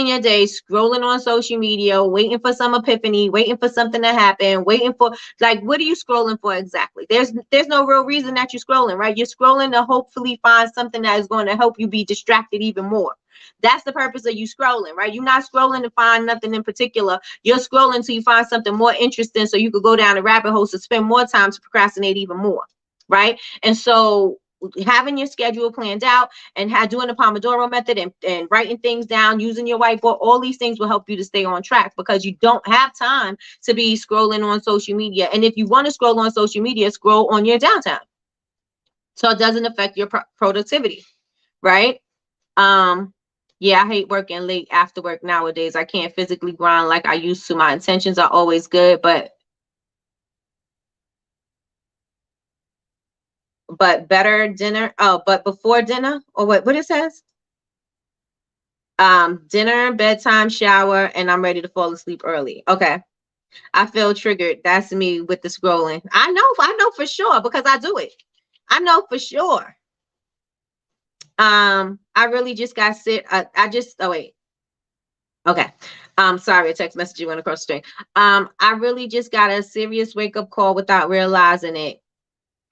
your day scrolling on social media, waiting for some epiphany, waiting for something to happen, waiting for, like, what are you scrolling for exactly? There's no real reason that you're scrolling, right? You're scrolling to hopefully find something that is going to help you be distracted even more. That's the purpose of you scrolling, right? You're not scrolling to find nothing in particular. You're scrolling until you find something more interesting so you could go down a rabbit hole to spend more time to procrastinate even more, right? And so having your schedule planned out and doing the Pomodoro method and writing things down, using your whiteboard, all these things will help you to stay on track, because you don't have time to be scrolling on social media. And if you want to scroll on social media, scroll on your downtime, so it doesn't affect your productivity, right? Yeah, I hate working late after work nowadays. I can't physically grind like I used to. My intentions are always good, but better dinner. Oh, but before dinner, or what it says? Dinner, bedtime, shower, and I'm ready to fall asleep early. Okay. I feel triggered. That's me with the scrolling. I know for sure because I do it. I know for sure. I really just got sick. Oh wait. Okay. Sorry, a text message went across the stream. I really just got a serious wake up call without realizing it.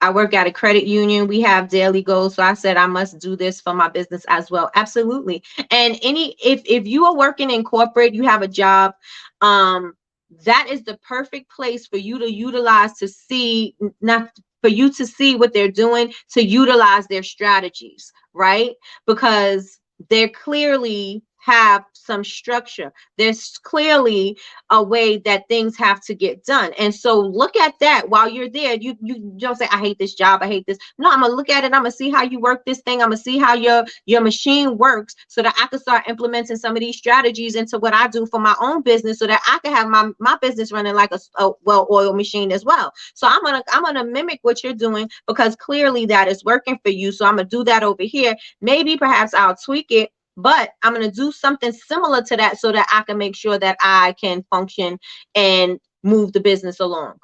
I work at a credit union. We have daily goals. So I said I must do this for my business as well. Absolutely. And if you are working in corporate, you have a job, that is the perfect place for you to utilize to see, not for you to see what they're doing, to utilize their strategies, right? Because they're clearly have some structure. There's clearly a way that things have to get done. And so look at that while you're there. You don't say, I hate this job, I hate this. No, I'm gonna look at it, I'm gonna see how you work this thing, I'm gonna see how your machine works, so that I can start implementing some of these strategies into what I do for my own business, so that I can have my business running like a well-oiled machine as well. So I'm gonna mimic what you're doing, because clearly that is working for you. So I'm gonna do that over here. Maybe perhaps I'll tweak it, but I'm going to do something similar to that so that I can make sure that I can function and move the business along.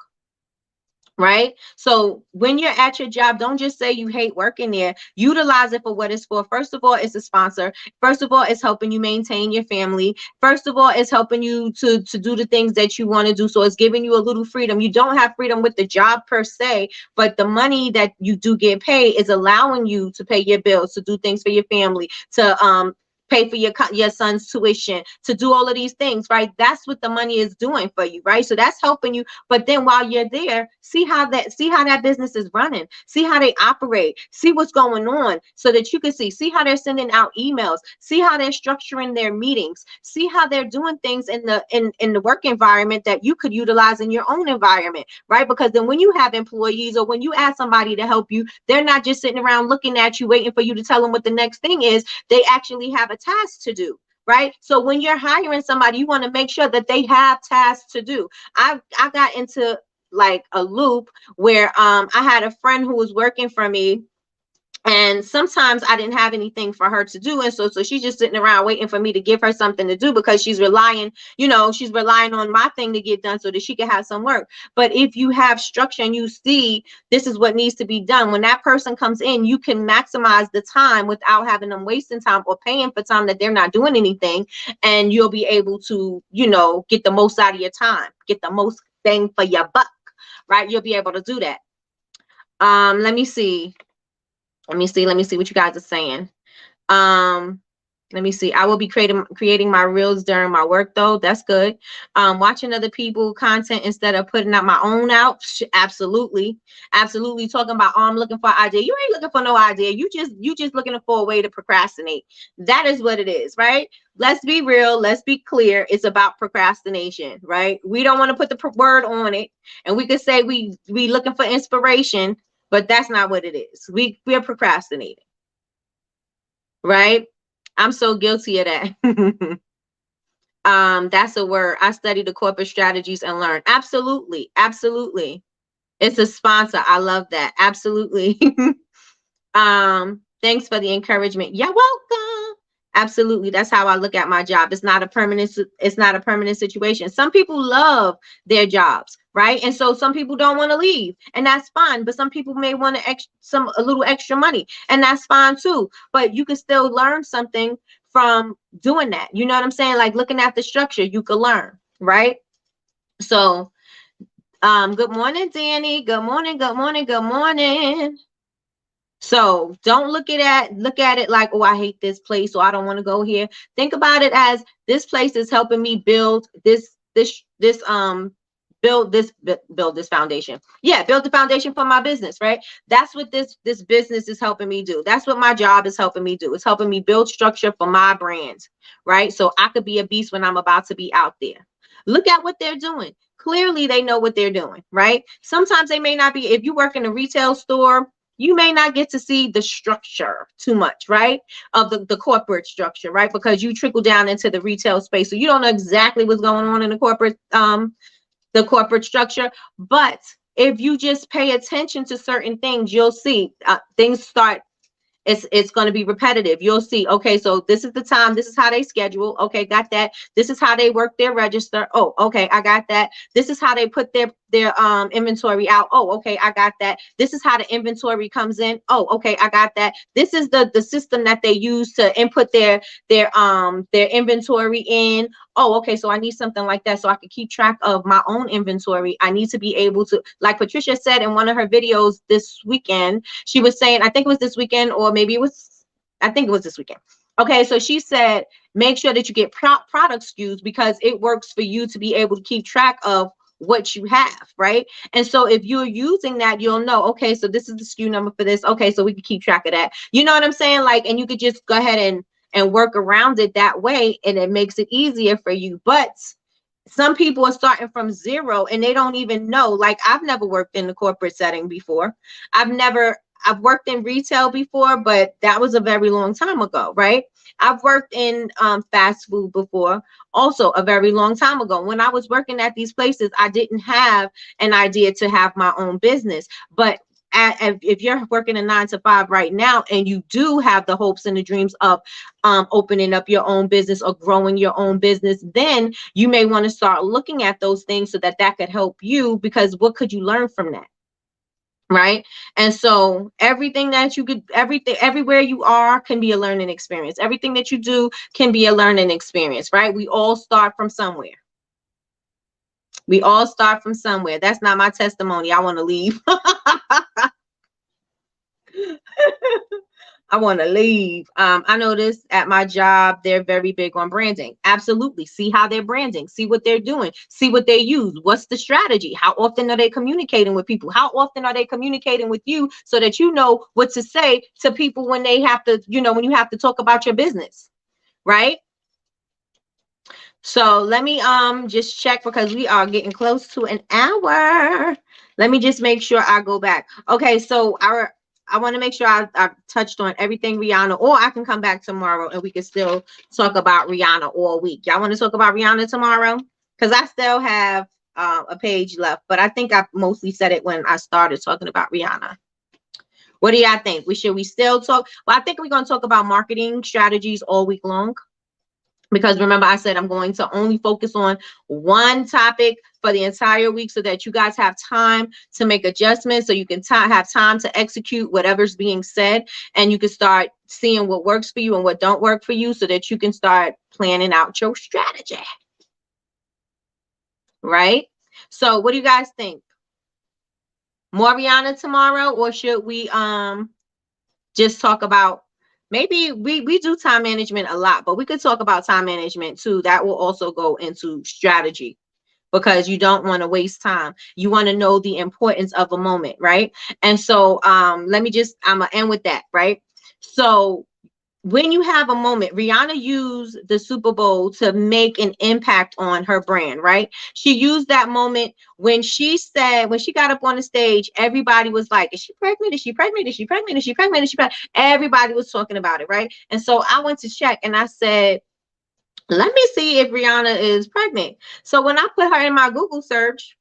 Right? So when you're at your job, don't just say you hate working there. Utilize it for what it's for. First of all, it's a sponsor. First of all, it's helping you maintain your family. First of all, it's helping you to do the things that you want to do. So it's giving you a little freedom. You don't have freedom with the job per se, but the money that you do get paid is allowing you to pay your bills, to do things for your family, to pay for your son's tuition, to do all of these things, right? That's what the money is doing for you, right? So that's helping you. But then while you're there, see how that business is running, see how they operate, see what's going on, so that you can see how they're sending out emails, see how they're structuring their meetings, see how they're doing things in the work environment that you could utilize in your own environment, right? Because then when you have employees, or when you ask somebody to help you, they're not just sitting around looking at you waiting for you to tell them what the next thing is. They actually have a task to do, right? So when you're hiring somebody, you want to make sure that they have tasks to do. I got into like a loop where I had a friend who was working for me, and sometimes I didn't have anything for her to do, and so she's just sitting around waiting for me to give her something to do, because she's relying on my thing to get done so that she can have some work. But if you have structure and you see this is what needs to be done, when that person comes in, you can maximize the time without having them wasting time or paying for time that they're not doing anything, and you'll be able to get the most out of your time, get the most bang for your buck, right? You'll be able to do that. Let me see what you guys are saying. Let me see. I will be creating my reels during my work though. That's good. Watching other people content instead of putting out my own out. Absolutely. Absolutely. Talking about, oh, I'm looking for an idea. You ain't looking for no idea. You just looking for a way to procrastinate. That is what it is, right? Let's be real. Let's be clear. It's about procrastination, right? We don't want to put the word on it, and we could say we looking for inspiration, but that's not what it is. We're procrastinating, right? I'm so guilty of that. That's a word. I study the corporate strategies and learn. Absolutely. Absolutely. It's a sponsor. I love that. Absolutely. Thanks for the encouragement. You're welcome. Absolutely. That's how I look at my job. It's not a permanent situation. Some people love their jobs, right? And so some people don't want to leave, and that's fine. But some people may want a little extra money, and that's fine too. But you can still learn something from doing that. You know what I'm saying? Like looking at the structure, you can learn, right? So, good morning, Danny. Good morning, good morning, good morning. So don't look at it like, oh, I hate this place, or I don't want to go here. Think about it as this place is helping me build build this foundation. Yeah, build the foundation for my business, right? That's what this business is helping me do. That's what my job is helping me do. It's helping me build structure for my brand, right? So I could be a beast when I'm about to be out there. Look at what they're doing. Clearly they know what they're doing, right? Sometimes they may not be. If you work in a retail store, you may not get to see the structure too much, right? Of the corporate structure, right? Because you trickle down into the retail space. So you don't know exactly what's going on in the corporate structure. But if you just pay attention to certain things, you'll see things start. It's going to be repetitive. You'll see, okay, so this is the time, this is how they schedule. Okay, got that. This is how they work their register. Oh, okay, I got that. This is how they put their inventory out. Oh, okay, I got that. This is how the inventory comes in. Oh, okay, I got that. This is the system that they use to input their inventory in. Oh, okay, so I need something like that so I can keep track of my own inventory. I need to be able to, like Patricia said in one of her videos this weekend, she was saying, I think it was this weekend, or maybe I think it was this weekend. Okay, so she said, make sure that you get product SKUs because it works for you to be able to keep track of what you have, right? And so if you're using that, you'll know, okay, so this is the SKU number for this. Okay, so we can keep track of that. You know what I'm saying? Like, and you could just go ahead and work around it that way, and it makes it easier for you. But some people are starting from zero and they don't even know. Like, I've never worked in the corporate setting before. I've worked in retail before, but that was a very long time ago, right? I've worked in fast food before, also a very long time ago. When I was working at these places, I didn't have an idea to have my own business. But if you're working a 9 to 5 right now and you do have the hopes and the dreams of opening up your own business or growing your own business, then you may want to start looking at those things so that could help you, because what could you learn from that? Right. And so everything that you could, everywhere you are can be a learning experience. Everything that you do can be a learning experience, right? We all start from somewhere. We all start from somewhere. That's not my testimony. I want to leave. I want to leave. I noticed at my job, they're very big on branding. Absolutely. See how they're branding. See what they're doing. See what they use. What's the strategy? How often are they communicating with people? How often are they communicating with you so that you know what to say to people when they have to, when you have to talk about your business, right? So let me just check because we are getting close to an hour. Let me just make sure I go back. Okay, so I want to make sure I touched on everything Rihanna, or I can come back tomorrow and we can still talk about Rihanna all week. Y'all want to talk about Rihanna tomorrow? Because I still have a page left, but I think I mostly said it when I started talking about Rihanna. What do y'all think? Should we still talk? Well, I think we're going to talk about marketing strategies all week long. Because remember, I said I'm going to only focus on one topic for the entire week so that you guys have time to make adjustments, so you can have time to execute whatever's being said, and you can start seeing what works for you and what don't work for you so that you can start planning out your strategy. Right? So what do you guys think? More Rihanna tomorrow, or should we just talk about, maybe we do time management a lot, but we could talk about time management too. That will also go into strategy, because you don't want to waste time. You want to know the importance of a moment, right? And so I'm gonna end with that, right? So when you have a moment, Rihanna used the Super Bowl to make an impact on her brand, right? She used that moment when she got up on the stage, everybody was like, is she pregnant? Is she pregnant? Is she pregnant? Is she pregnant? Is she pregnant? Everybody was talking about it, right? And so I went to check and I said, Let me see if Rihanna is pregnant. So when I put her in my Google search,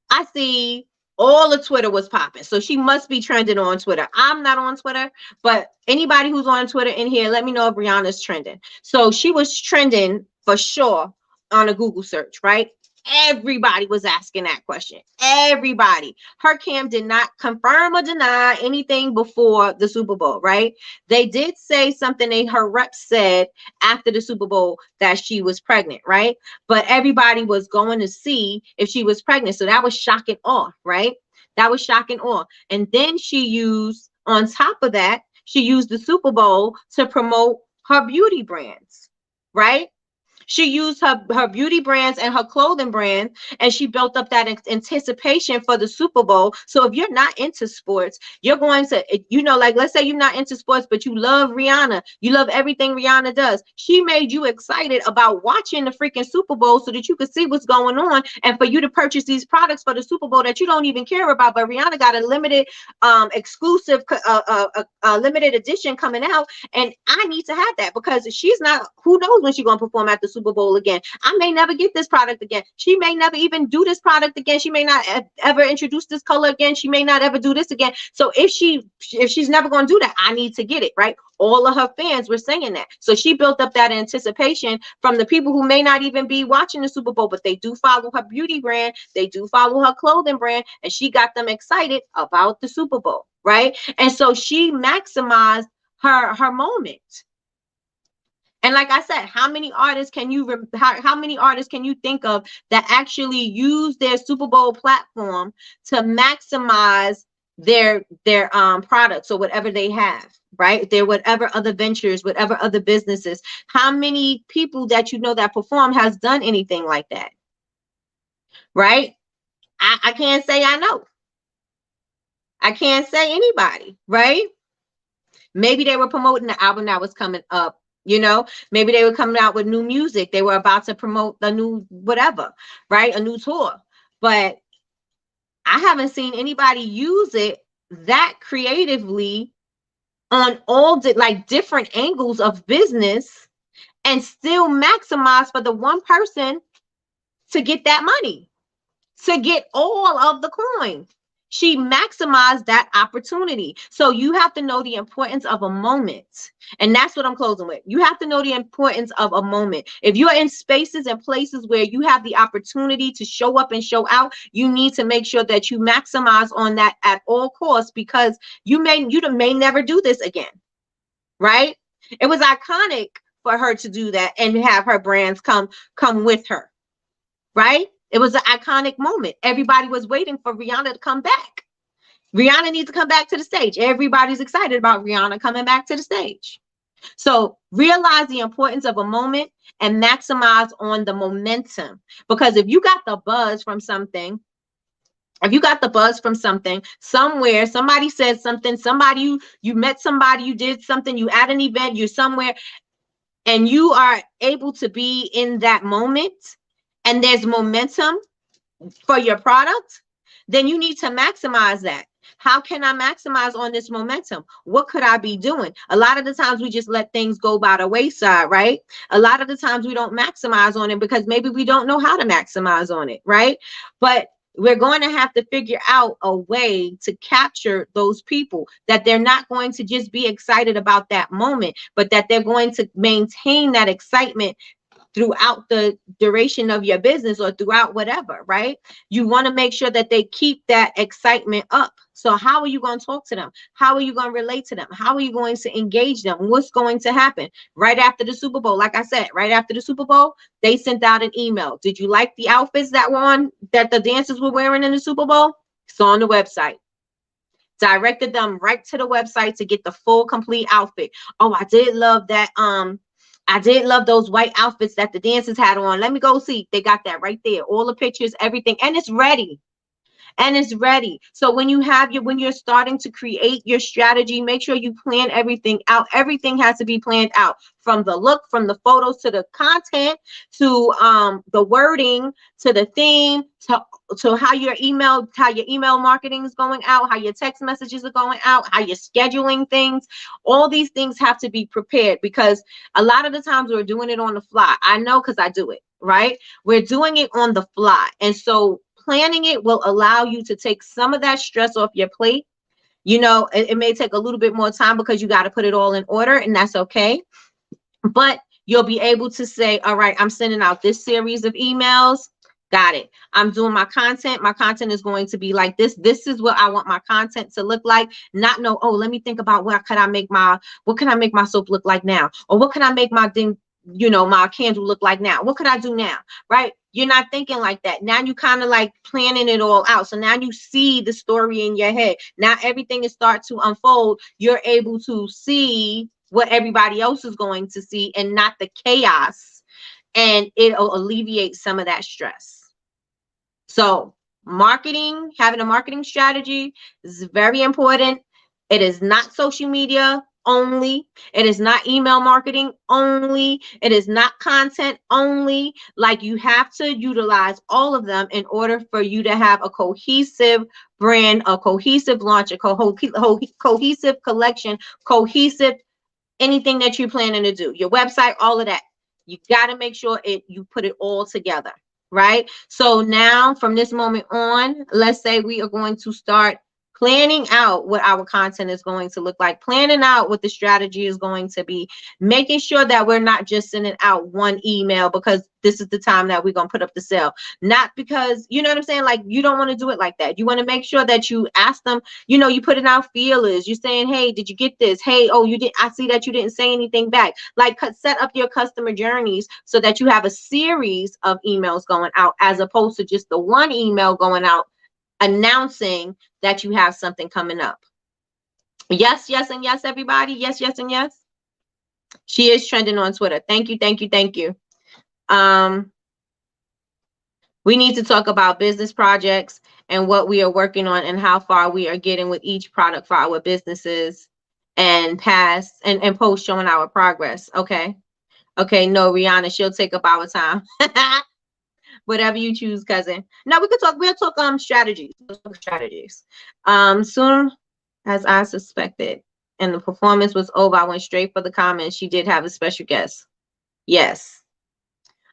I see all of Twitter was popping. So she must be trending on Twitter. I'm not on Twitter, but anybody who's on Twitter in here, let me know if Rihanna's trending. So she was trending for sure on a Google search, right? Everybody was asking that question. Everybody. Her camp did not confirm or deny anything before the Super Bowl, right? They did say something, her rep said after the Super Bowl that she was pregnant, right? But everybody was going to see if she was pregnant. So that was shock and awe, right? That was shock and awe. And then she used, on top of that, she used the Super Bowl to promote her beauty brands, right? She used her beauty brands and her clothing brand, and she built up that anticipation for the Super Bowl. So if you're not into sports, you're going to, like, let's say you're not into sports, but you love Rihanna. You love everything Rihanna does. She made you excited about watching the freaking Super Bowl so that you could see what's going on and for you to purchase these products for the Super Bowl that you don't even care about. But Rihanna got a limited, exclusive, limited edition coming out, and I need to have that because she's not, who knows when she's going to perform at the Super Bowl again. I may never get this product again. She may never even do this product again. She may not ever introduce this color again. She may not ever do this again. So if she's never going to do that, I need to get it, right? All of her fans were saying that. So she built up that anticipation from the people who may not even be watching the Super Bowl, but they do follow her beauty brand. They do follow her clothing brand, and she got them excited about the Super Bowl, right? And so she maximized her moment. And like I said, how many artists can you how many artists can you think of that actually use their Super Bowl platform to maximize their products or whatever they have, right? Their whatever other ventures, whatever other businesses. How many people that you know that perform has done anything like that? Right? I can't say I know. I can't say anybody, right? Maybe they were promoting the album that was coming up. Maybe they were coming out with new music. They were about to promote the new whatever, right? A new tour. But I haven't seen anybody use it that creatively on all like different angles of business and still maximize for the one person to get that money, to get all of the coin. She maximized that opportunity. So you have to know the importance of a moment. And that's what I'm closing with. You have to know the importance of a moment. If you're in spaces and places where you have the opportunity to show up and show out, you need to make sure that you maximize on that at all costs, because you may never do this again, right? It was iconic for her to do that and have her brands come with her, right? It was an iconic moment. Everybody was waiting for Rihanna to come back. Rihanna needs to come back to the stage. Everybody's excited about Rihanna coming back to the stage. So realize the importance of a moment and maximize on the momentum. Because if you got the buzz from something, somewhere, somebody said something, somebody you met somebody, you did something, you at an event, you're somewhere, and you are able to be in that moment, and there's momentum for your product, then you need to maximize that. How can I maximize on this momentum? What could I be doing? A lot of the times we just let things go by the wayside, right? A lot of the times we don't maximize on it because maybe we don't know how to maximize on it, right? But we're going to have to figure out a way to capture those people, that they're not going to just be excited about that moment, but that they're going to maintain that excitement throughout the duration of your business or throughout whatever, right? You want to make sure that they keep that excitement up. So how are you going to talk to them? How are you going to relate to them? How are you going to engage them? What's going to happen? Right after the Super Bowl, like I said, right after the Super Bowl, they sent out an email. Did you like the outfits that the dancers were wearing in the Super Bowl? It's on the website. Directed them right to the website to get the full complete outfit. Oh, I did love that. I did love those white outfits that the dancers had on. Let me go see. They got that right there. All the pictures, everything. And it's ready. and it's ready. So when you're starting to create your strategy, make sure you plan everything out. Everything has to be planned out, from the look, from the photos, to the content, to the wording, to the theme, to how your email marketing is going out, how your text messages are going out, how you're scheduling things. All these things have to be prepared, because a lot of the times we're doing it on the fly. I know, because I do it, right? We're doing it on the fly. And so planning it will allow you to take some of that stress off your plate. It may take a little bit more time because you got to put it all in order, and that's okay. But you'll be able to say, all right, I'm sending out this series of emails. Got it. I'm doing my content. My content is going to be like this. This is what I want my content to look like. Not know, oh, let me think about what can I make my soap look like now? Or what can I make my thing, my candle look like now? What could I do now? Right? You're not thinking like that. Now you kind of like planning it all out. So now you see the story in your head. Now everything is start to unfold. You're able to see what everybody else is going to see, and not the chaos, and it'll alleviate some of that stress. So having a marketing strategy is very important. It is not social media only. It is not email marketing only. It is not content only. Like, you have to utilize all of them in order for you to have a cohesive brand, a cohesive launch, a cohesive collection, cohesive anything that you're planning to do, your website, all of that. You got to make sure you put it all together, right? So now, from this moment on, let's say we are going to start planning out what our content is going to look like, planning out what the strategy is going to be, making sure that we're not just sending out one email because this is the time that we're going to put up the sale. Not because, you know what I'm saying? Like, you don't want to do it like that. You want to make sure that you ask them, you put it out feelers. You're saying, hey, did you get this? Hey, oh, you did. I see that you didn't say anything back. Like, set up your customer journeys so that you have a series of emails going out, as opposed to just the one email going out announcing that you have something coming up. Yes, yes, and yes, everybody. Yes, yes, and yes. She is trending on Twitter. Thank you, thank you, thank you. We need to talk about business projects and what we are working on and how far we are getting with each product for our businesses, and past and post showing our progress. Okay. Okay. No, Rihanna, she'll take up our time. Whatever you choose, cousin. Now we'll talk strategies. Soon as I suspected, and the performance was over, I went straight for the comments. She did have a special guest. Yes.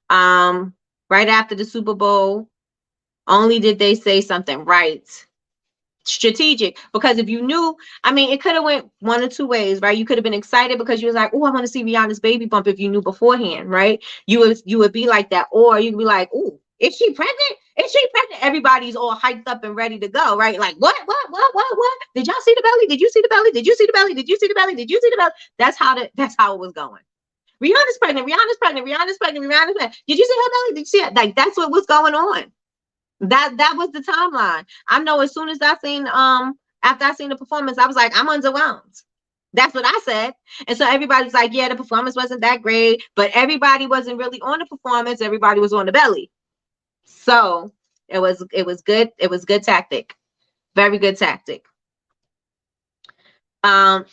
Right after the Super Bowl, only did they say something right. Strategic, because if you knew, it could have went one or two ways, right? You could have been excited because you was like, oh, I want to see Rihanna's baby bump. If you knew beforehand, right? You would be like that, or you'd be like, oh, is she pregnant? Is she pregnant? Everybody's all hyped up and ready to go, right? Like, what? Did y'all see the belly? Did you see the belly? Did you see the belly? Did you see the belly? Did you see the belly? That's how it was going. Rihanna's pregnant. Rihanna's pregnant. Rihanna's pregnant. Rihanna's pregnant. Did you see her belly? Did you see it? Like, that's what was going on. That was the timeline. I know as soon as I seen after I seen the performance, I was like, I'm underwhelmed. That's what I said. And so everybody's like, yeah, the performance wasn't that great, but everybody wasn't really on the performance. Everybody was on the belly. So it was good. It was good tactic. Very good tactic. Oh,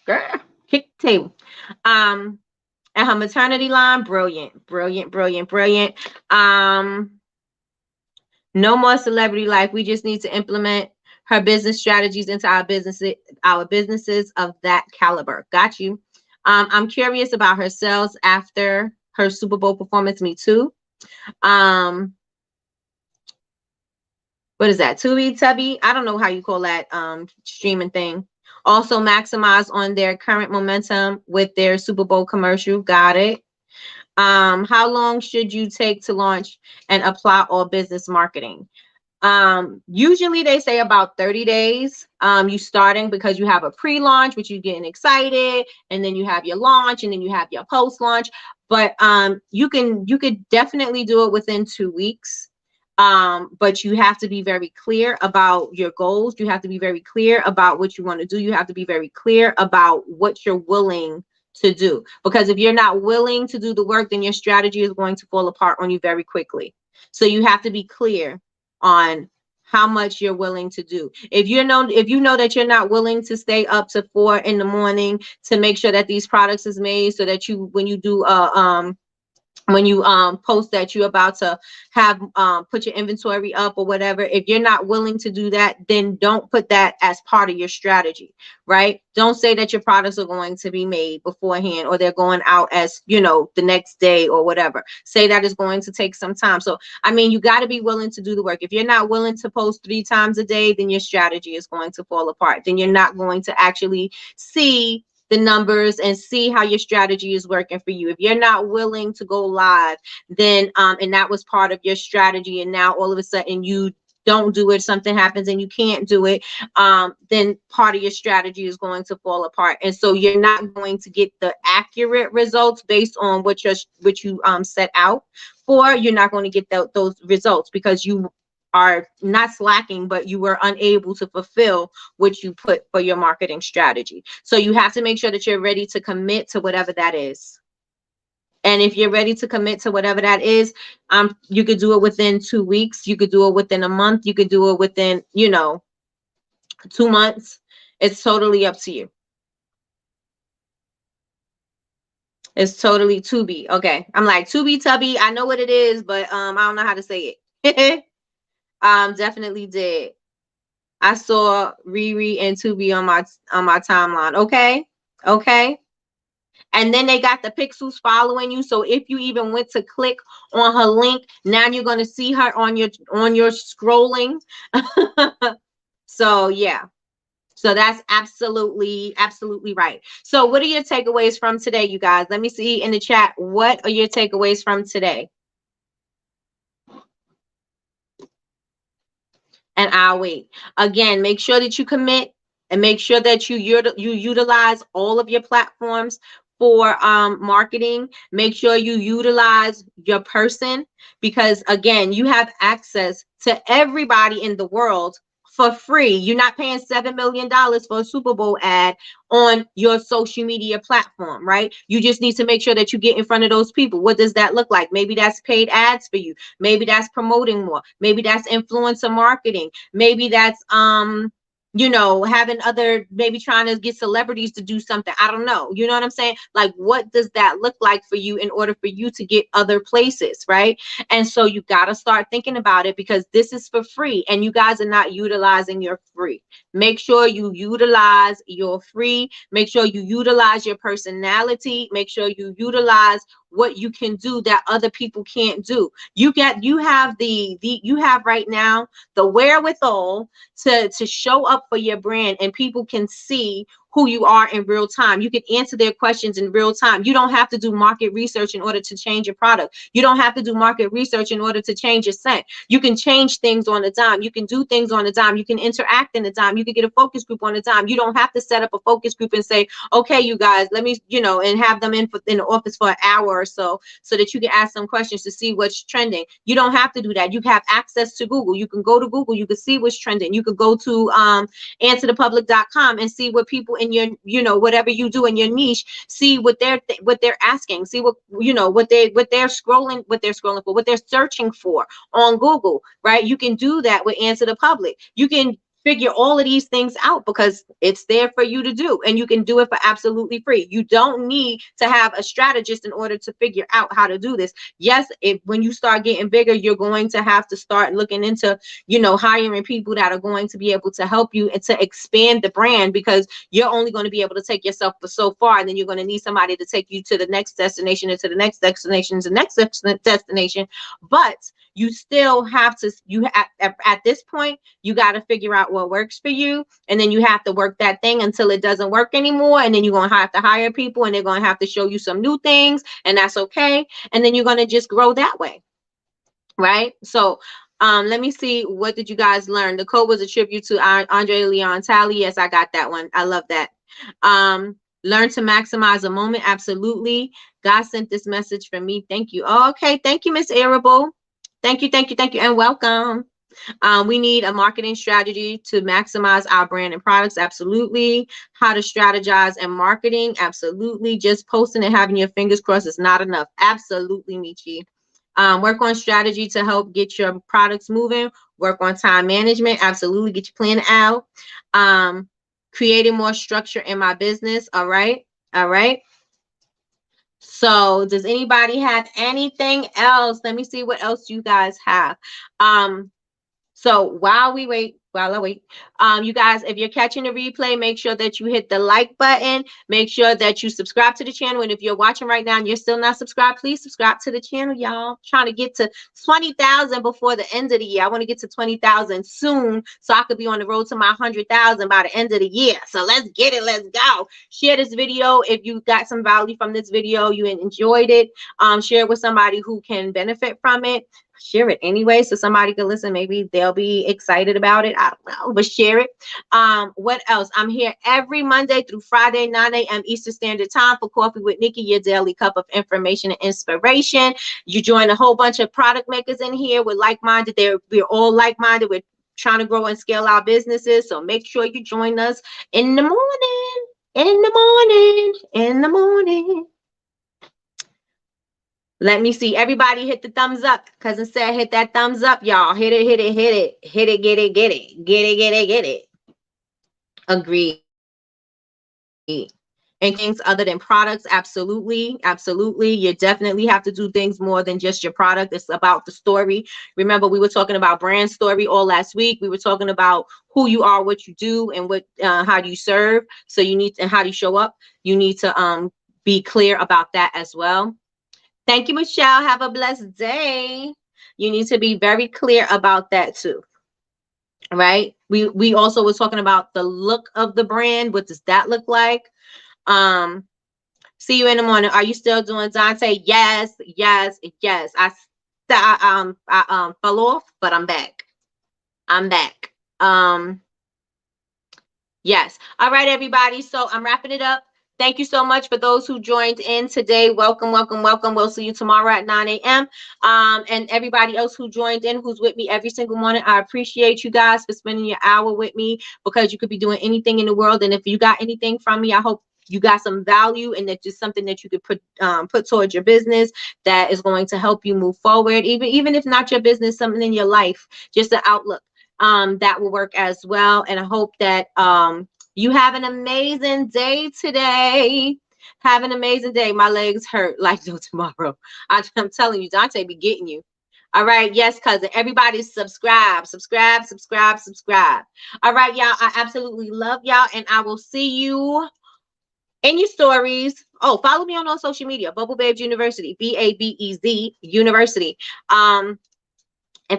girl, kick the table. And her maternity line, brilliant. No more celebrity life. We just need to implement her business strategies into our businesses of that caliber. Got you. I'm curious about her sales after her Super Bowl performance. Me too. What is that? Tubi, Tubby? I don't know how you call that streaming thing. Also maximize on their current momentum with their Super Bowl commercial. Got it. How long should you take to launch and apply all business marketing? Usually they say about 30 days. You starting because you have a pre-launch, which you're getting excited, and then you have your launch, and then you have your post-launch. But you could definitely do it within 2 weeks. But you have to be very clear about your goals. You have to be very clear about what you want to do. You have to be very clear about what you're willing to do, because if you're not willing to do the work, then your strategy is going to fall apart on you very quickly. So you have to be clear on how much you're willing to do. If you know that you're not willing to stay up to 4 in the morning to make sure that these products is made, so that you, when you do when you post that you're about to have put your inventory up or whatever, if you're not willing to do that, then don't put that as part of your strategy, right? Don't say that your products are going to be made beforehand, or they're going out as, you know, the next day or whatever. Say that it's going to take some time. So I mean, you got to be willing to do the work. If you're not willing to post 3 times a day, then your strategy is going to fall apart. Then you're not going to actually see the numbers and see how your strategy is working for you. If you're not willing to go live, then and that was part of your strategy, and now all of a sudden you don't do it, something happens and you can't do it, then part of your strategy is going to fall apart. And so you're not going to get the accurate results based on what you set out for. You're not going to get those results because you are not slacking, but you were unable to fulfill what you put for your marketing strategy. So you have to make sure that you're ready to commit to whatever that is. And if you're ready to commit to whatever that is, you could do it within 2 weeks. You could do it within a month. You could do it within, 2 months. It's totally up to you. It's totally to be. Okay. I'm like, to be tubby. I know what it is, but I don't know how to say it. Definitely did. I saw Riri and Tubi on my timeline. Okay. Okay. And then they got the pixels following you. So if you even went to click on her link, now you're going to see her on your scrolling. So yeah. So that's absolutely right. So what are your takeaways from today, you guys? Let me see in the chat. What are your takeaways from today? And I'll wait. Again, make sure that you commit, and make sure that you utilize all of your platforms for marketing. Make sure you utilize your person, because again, you have access to everybody in the world for free. You're not paying $7 million for a Super Bowl ad on your social media platform, right? You just need to make sure that you get in front of those people. What does that look like? Maybe that's paid ads for you. Maybe that's promoting more. Maybe that's influencer marketing. Maybe that's having other, maybe trying to get celebrities to do something. I don't know. You know what I'm saying? Like, what does that look like for you in order for you to get other places, right? And so you got to start thinking about it, because this is for free and you guys are not utilizing your free. Make sure you utilize your free. Make sure you utilize your personality. Make sure you utilize what you can do that other people can't do. You have you have right now the wherewithal to show up for your brand, and people can see who you are in real time. You can answer their questions in real time. You don't have to do market research in order to change your product. You don't have to do market research in order to change your scent. You can change things on a dime. You can do things on a dime. You can interact in a dime. You can get a focus group on a dime. You don't have to set up a focus group and say, okay, you guys, let me, and have them in the office for an hour or so that you can ask some questions to see what's trending. You don't have to do that. You have access to Google. You can go to Google. You can see what's trending. You could go to answerthepublic.com and see what people in your, whatever you do in your niche, see what they're asking, see what they're scrolling for, what they're searching for on Google, right? You can do that with Answer the Public. You can figure all of these things out because it's there for you to do, and you can do it for absolutely free. You don't need to have a strategist in order to figure out how to do this. Yes, when you start getting bigger, you're going to have to start looking into, hiring people that are going to be able to help you and to expand the brand, because you're only going to be able to take yourself for so far, and then you're going to need somebody to take you to the next destination and to the next destination, to the next destination. But you still have to, at this point, you got to figure out what works for you, and then you have to work that thing until it doesn't work anymore, and then you're going to have to hire people, and they're going to have to show you some new things, and that's okay, and then you're going to just grow that way, right? So let me see, what did you guys learn? The code was a tribute to Andre Leon Talley. Yes, I got that one. I love that. Learn to maximize a moment. Absolutely. God sent this message for me. Thank you. Oh, okay, thank you, Miss Arable. Thank you, and welcome. We need a marketing strategy to maximize our brand and products. Absolutely. How to strategize and marketing. Absolutely. Just posting and having your fingers crossed is not enough. Absolutely, Michi. Work on strategy to help get your products moving. Work on time management. Absolutely. Get your plan out. Creating more structure in my business. All right. All right. So does anybody have anything else? Let me see what else you guys have. So while I wait, you guys, if you're catching the replay, make sure that you hit the like button. Make sure that you subscribe to the channel. And if you're watching right now and you're still not subscribed, please subscribe to the channel, y'all. Trying to get to 20,000 before the end of the year. I want to get to 20,000 soon so I could be on the road to my 100,000 by the end of the year. So let's get it. Let's go. Share this video if you got some value from this video, you enjoyed it. Share it with somebody who can benefit from it. Share it anyway so somebody can listen. Maybe they'll be excited about it. I don't know, but share it. What else? I'm here every Monday through Friday, 9 a.m. Eastern Standard Time for Coffee with Nikki, your daily cup of information and inspiration. You join a whole bunch of product makers in here. We're like-minded. We're all like-minded. We're trying to grow and scale our businesses. So make sure you join us in the morning. In the morning. In the morning. Let me see. Everybody hit the thumbs up. Cousin said hit that thumbs up, y'all. Hit it, hit it, hit it. Hit it, get it, get it. Get it, get it, get it. Agreed. And things other than products, absolutely. Absolutely. You definitely have to do things more than just your product. It's about the story. Remember, we were talking about brand story all last week. We were talking about who you are, what you do, and what how do you serve. So you need to, and how do you show up? You need to be clear about that as well. Thank you, Michelle. Have a blessed day. You need to be very clear about that too. Right? We also were talking about the look of the brand. What does that look like? See you in the morning. Are you still doing Dante? Yes, yes, yes. I fell off, but I'm back. I'm back. Yes. All right, everybody. So I'm wrapping it up. Thank you so much for those who joined in today. Welcome, welcome, welcome. We'll see you tomorrow at 9 a.m. And everybody else who joined in, who's with me every single morning, I appreciate you guys for spending your hour with me, because you could be doing anything in the world. And if you got anything from me, I hope you got some value, and that's just something that you could put towards your business that is going to help you move forward. Even if not your business, something in your life, just an outlook. That will work as well. And I hope that you have an amazing day today. Have an amazing day. My legs hurt like no tomorrow. I'm telling you, Dante be getting you. All right. Yes, cousin. Everybody subscribe, subscribe, subscribe, subscribe. All right, y'all. I absolutely love y'all. And I will see you in your stories. Oh, follow me on all social media. Bubble Babes University. BABEZ University. And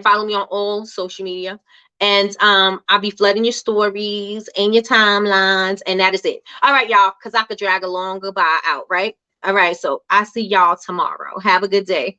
follow me on all social media. And I'll be flooding your stories and your timelines. And that is it. All right, y'all, because I could drag a long goodbye out, right? All right. So I see y'all tomorrow. Have a good day.